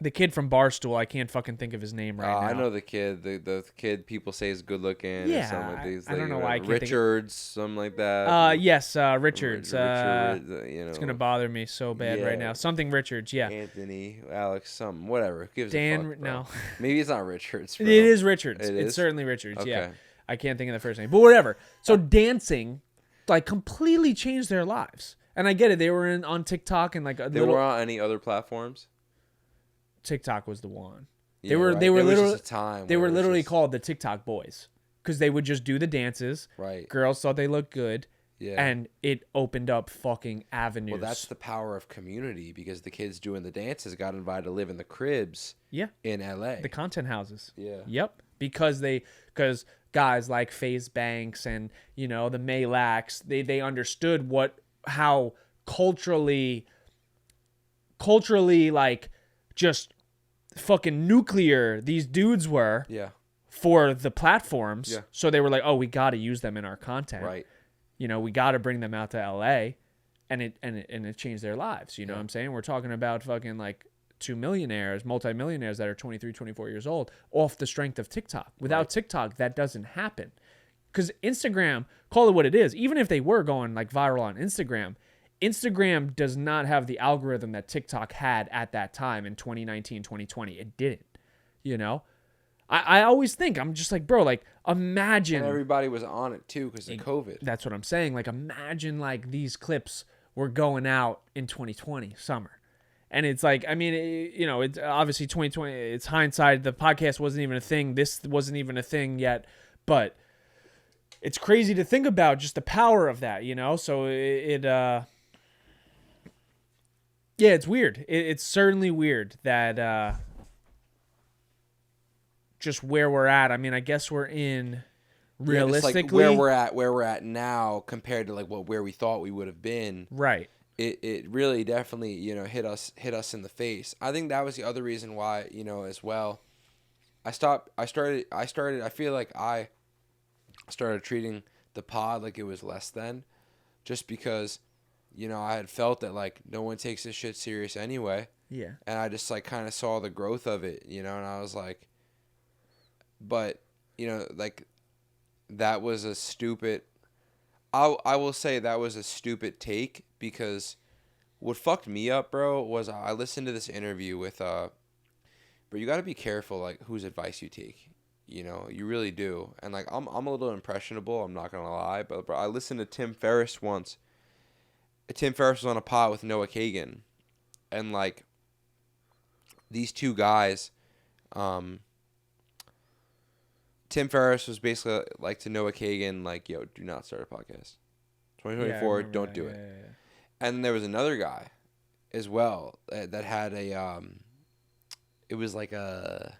the kid from Barstool, I can't fucking think of his name right now. I know the kid. The kid people say is good looking. Yeah, or something like these, I don't know why I can't Richards, something like that. Yes, Richards. Richard, you know, it's gonna bother me so bad right now. Something Richards, yeah. Anthony, Alex, something, whatever. Gives Dan, a fuck, bro. no. Maybe it's not Richards. Bro. It is Richards. It It's is? certainly Richards. Okay. Yeah, I can't think of the first name, but whatever. So dancing, like, completely changed their lives, and I get it. They were on TikTok and like They were on any other platforms. TikTok was the one. Yeah, They were right. they were There was literally just a time they where were it was literally just- called the TikTok boys because they would just do the dances. Right. Girls thought they looked good. Yeah. And it opened up fucking avenues. Well, that's the power of community because the kids doing the dances got invited to live in the cribs. Yeah. In LA. The content houses. Yeah. Yep. Because guys like FaZe Banks and, you know, the Maylax, they understood how culturally like just fucking nuclear these dudes were. Yeah. For the platforms. Yeah. So they were like, oh, we got to use them in our content. Right. You know, we got to bring them out to LA, and it changed their lives. You know what I'm saying? We're talking about fucking like multimillionaires that are 23, 24 years old off the strength of TikTok. Without TikTok, that doesn't happen. Because Instagram, call it what it is, even if they were going like viral on Instagram does not have the algorithm that TikTok had at that time in 2019, 2020. It didn't, you know? I always think, I'm just like, bro, like, imagine. And everybody was on it, too, because of COVID. That's what I'm saying. Like, imagine, like, these clips were going out in 2020, summer. And it's like, I mean, you know, it's obviously 2020, it's hindsight. The podcast wasn't even a thing. This wasn't even a thing yet. But it's crazy to think about just the power of that, you know? So yeah, it's weird. It's certainly weird that just where we're at. I mean, I guess we're in realistically like where we're at now compared to like where we thought we would have been. Right. It really definitely, you know, hit us in the face. I think that was the other reason why, you know, as well. I feel like I started treating the pod like it was less than, just because, you know, I had felt that like no one takes this shit serious anyway. Yeah. And I just like kind of saw the growth of it, you know, and I was like, but, you know, like that was a stupid, I will say that was a stupid take, because what fucked me up, bro, was I listened to this interview with, but you got to be careful, like, whose advice you take. You know, you really do. And, like, I'm a little impressionable, I'm not going to lie. But, bro, I listened to Tim Ferriss once. Tim Ferriss was on a pod with Noah Kagan. And, like, these two guys, Tim Ferriss was basically, like, to Noah Kagan, like, yo, do not start a podcast. 2024, don't do it. Yeah. And then there was another guy as well that had it was like what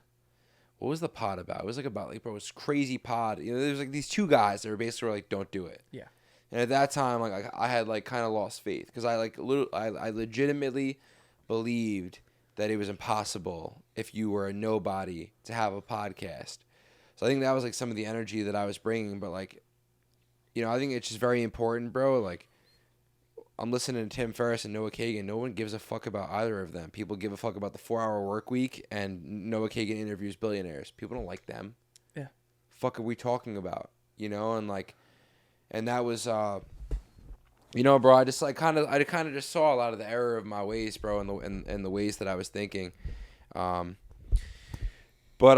was the pod about? It was like about, like, bro, it was crazy pod. You know, there's like these two guys that were basically like, don't do it. Yeah. And at that time, like, I had like kind of lost faith, because I legitimately believed that it was impossible if you were a nobody to have a podcast. So I think that was like some of the energy that I was bringing. But, like, you know, I think it's just very important, bro. Like, I'm listening to Tim Ferriss and Noah Kagan. No one gives a fuck about either of them. People give a fuck about the 4-hour work week, and Noah Kagan interviews billionaires. People don't like them. Yeah. Fuck are we talking about? You know, and like, and that was, you know, bro. I kind of just saw a lot of the error of my ways, bro, and the ways that I was thinking. But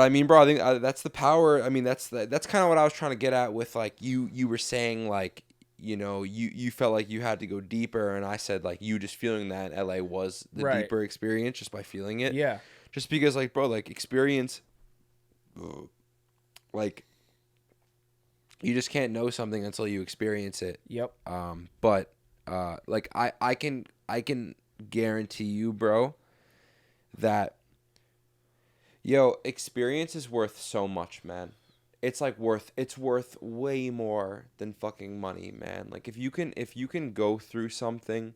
I mean, bro, I think that's the power. I mean, that's kind of what I was trying to get at with, like, you were saying, like, you know, you felt like you had to go deeper, and I said, like, you just feeling that in LA was the deeper experience just by feeling it. Yeah. Just because, like, bro, like, experience, like, you just can't know something until you experience it. Yep. But like, I can guarantee you, bro, that, yo, experience is worth so much, man. It's worth way more than fucking money, man. Like, if you can go through something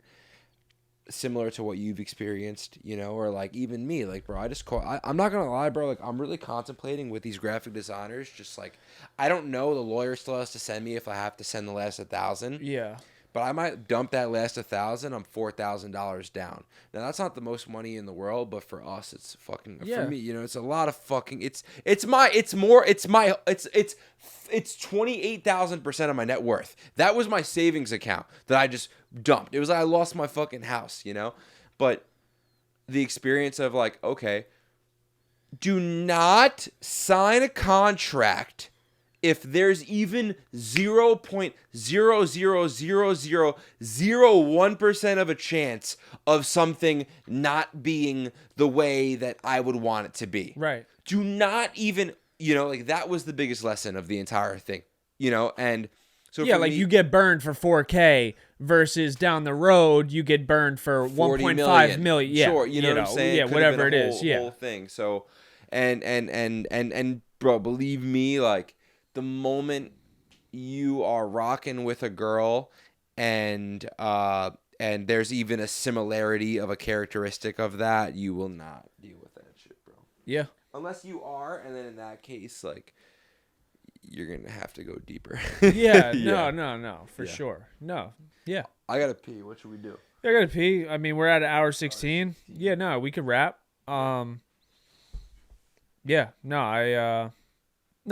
similar to what you've experienced, you know, or like even me, like, bro, I'm not gonna lie, bro, like, I'm really contemplating with these graphic designers, just like, I don't know, the lawyer still has to send me if I have to send the last 1,000. Yeah. But I might dump that last 1,000. I'm $4,000 down. Now, that's not the most money in the world, but for us, it's fucking, Yeah. for me, you know, it's a lot of fucking, it's 28,000% of my net worth. That was my savings account that I just dumped. It was like I lost my fucking house, you know? But the experience of, like, okay, do not sign a contract if there's even 0.00001% of a chance of something not being the way that I would want it to be. Right. Do not even, you know, like, that was the biggest lesson of the entire thing, you know? And so, yeah, like, you get burned for 4K versus down the road you get burned for 1.5 million. Yeah, sure, you know what I'm saying? Yeah, Could've whatever been it a is. Yeah, whole thing. So, and bro, believe me, like, the moment you are rocking with a girl and there's even a similarity of a characteristic of that, you will not deal with that shit, bro. Yeah. Unless you are, and then in that case, like, you're going to have to go deeper. Yeah, Yeah. no, for sure. No. Yeah. I got to pee. What should we do? I gotta pee. I mean, we're at hour 16. Yeah, no, we could wrap. Yeah, no,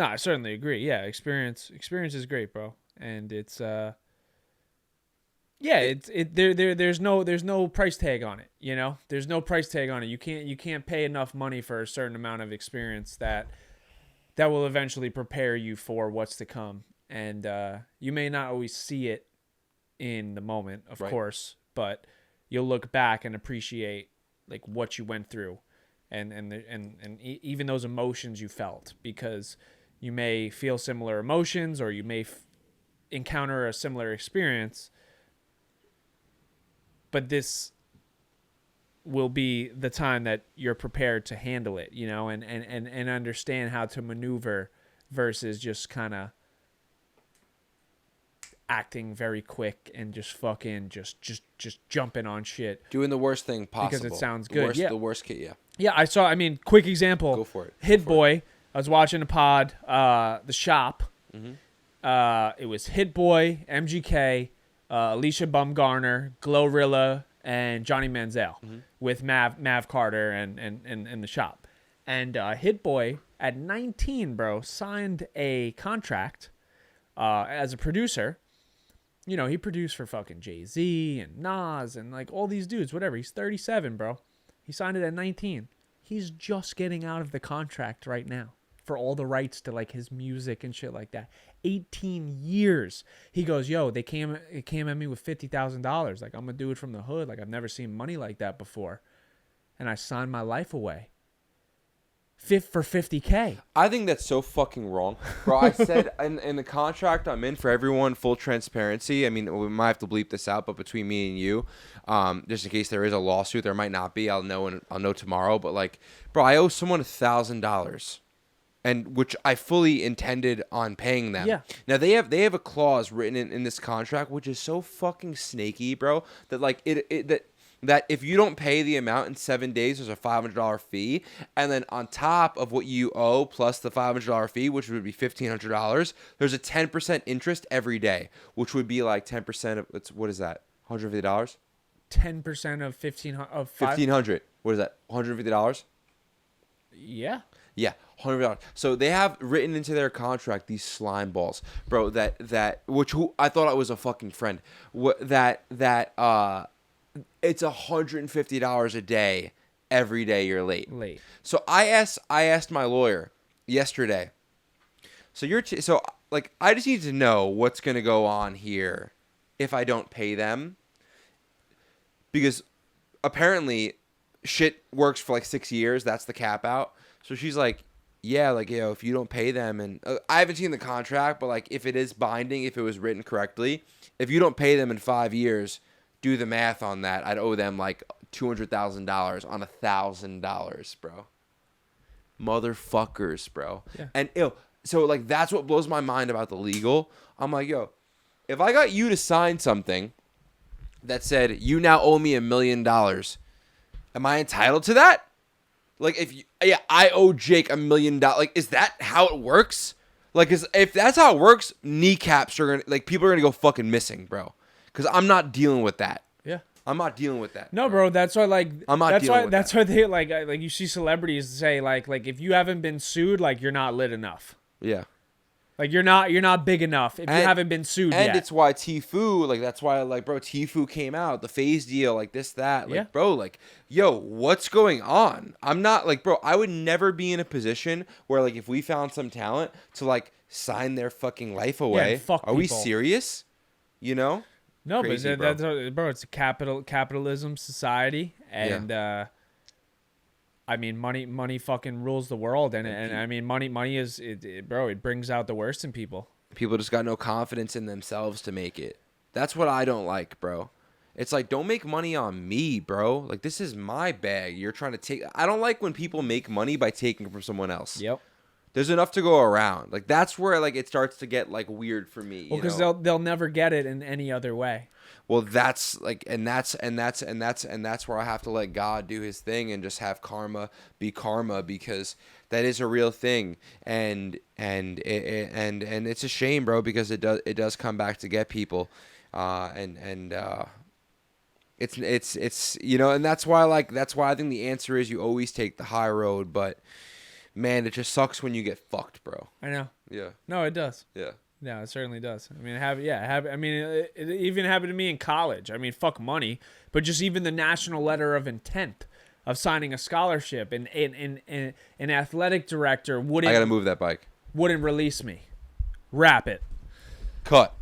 I certainly agree. Yeah, experience is great, bro. And it's there's no price tag on it, you know? There's no price tag on it. You can't pay enough money for a certain amount of experience that will eventually prepare you for what's to come. And you may not always see it in the moment, of course, but you'll look back and appreciate, like, what you went through and even those emotions you felt, because you may feel similar emotions, or you may encounter a similar experience, but this will be the time that you're prepared to handle it, you know, and understand how to maneuver versus just kind of acting very quick and just fucking just jumping on shit. Doing the worst thing possible. Because it sounds good. The worst case, yeah. Yeah, I mean, quick example. Go for it. Hit Boy. I was watching a pod, The Shop. Mm-hmm. It was Hit Boy, MGK, Alicia Bumgarner, Glorilla, and Johnny Manziel with Mav Carter and the shop. And Hit Boy at 19, bro, signed a contract as a producer. You know, he produced for fucking Jay-Z and Nas and like all these dudes, whatever. He's 37, bro. He signed it at 19. He's just getting out of the contract right now for all the rights to like his music and shit like that. 18 years. He goes, yo, it came at me with $50,000. Like, I'm gonna do it from the hood. Like, I've never seen money like that before. And I signed my life away. For $50K. I think that's so fucking wrong, bro. I said in the contract I'm in, for everyone, full transparency. I mean, we might have to bleep this out, but between me and you, just in case there is a lawsuit, there might not be. I'll know tomorrow. But like, bro, I owe someone $1,000, and which I fully intended on paying them. Yeah. Now they have a clause written in this contract, which is so fucking snaky, bro. That like that if you don't pay the amount in 7 days, there's a $500 fee. And then on top of what you owe plus the $500 fee, which would be $1,500, there's a 10% interest every day, which would be like 10% of, what is that? $150? 10% of 1,500. What is that? $150? Yeah. Yeah, $100. So they have written into their contract these slime balls, bro. Who I thought I was a fucking friend. It's $150 a day every day you're late. So I asked my lawyer yesterday. So I just need to know what's gonna go on here if I don't pay them, because apparently shit works for like 6 years. That's the cap out. So she's like, yeah, like, you know, if you don't pay them, and I haven't seen the contract, but like if it is binding, if it was written correctly, if you don't pay them in 5 years. Do the math on that. I'd owe them like $200,000 on $1,000, bro. Motherfuckers, bro. Yeah. And so like that's what blows my mind about the legal. I'm like, yo, if I got you to sign something that said you now owe me $1 million, am I entitled to that? Like I owe Jake $1 million. Like, is that how it works? Like, if that's how it works, kneecaps are gonna, like, people are gonna go fucking missing, bro. Because I'm not dealing with that. Yeah. I'm not dealing with that. No, bro. That's why, like, I'm not dealing with that's why they, like you see celebrities say, like, if you haven't been sued, like, you're not lit enough. Yeah. Like, you're not big enough if you haven't been sued yet. And it's why Tfue, like, that's why, like, bro, Tfue came out, the phase deal, like, this, that. Like, yeah. Bro, like, yo, what's going on? I'm not, like, bro, I would never be in a position where, like, if we found some talent to, like, sign their fucking life away. Yeah, fuck Are we serious? You know? No, Crazy, but bro, it's a capitalism society, and I mean, money fucking rules the world, and I mean, money is bro. It brings out the worst in people. People just got no confidence in themselves to make it. That's what I don't like, bro. It's like, don't make money on me, bro. Like, this is my bag. You're trying to take. I don't like when people make money by taking from someone else. Yep. There's enough to go around. Like, that's where, like, it starts to get, like, weird for me. Well, because they'll never get it in any other way. Well, that's like, and that's where I have to let God do His thing and just have karma be karma, because that is a real thing, and it's a shame, bro, because it does come back to get people, it's you know, and that's why I think the answer is you always take the high road, but man, it just sucks when you get fucked, bro. I know. Yeah. No, it does. Yeah. Yeah, it certainly does. I mean, it even happened to me in college. I mean, fuck money, but just even the national letter of intent of signing a scholarship, and an athletic director wouldn't. I gotta move that bike. Wouldn't release me. Wrap it. Cut.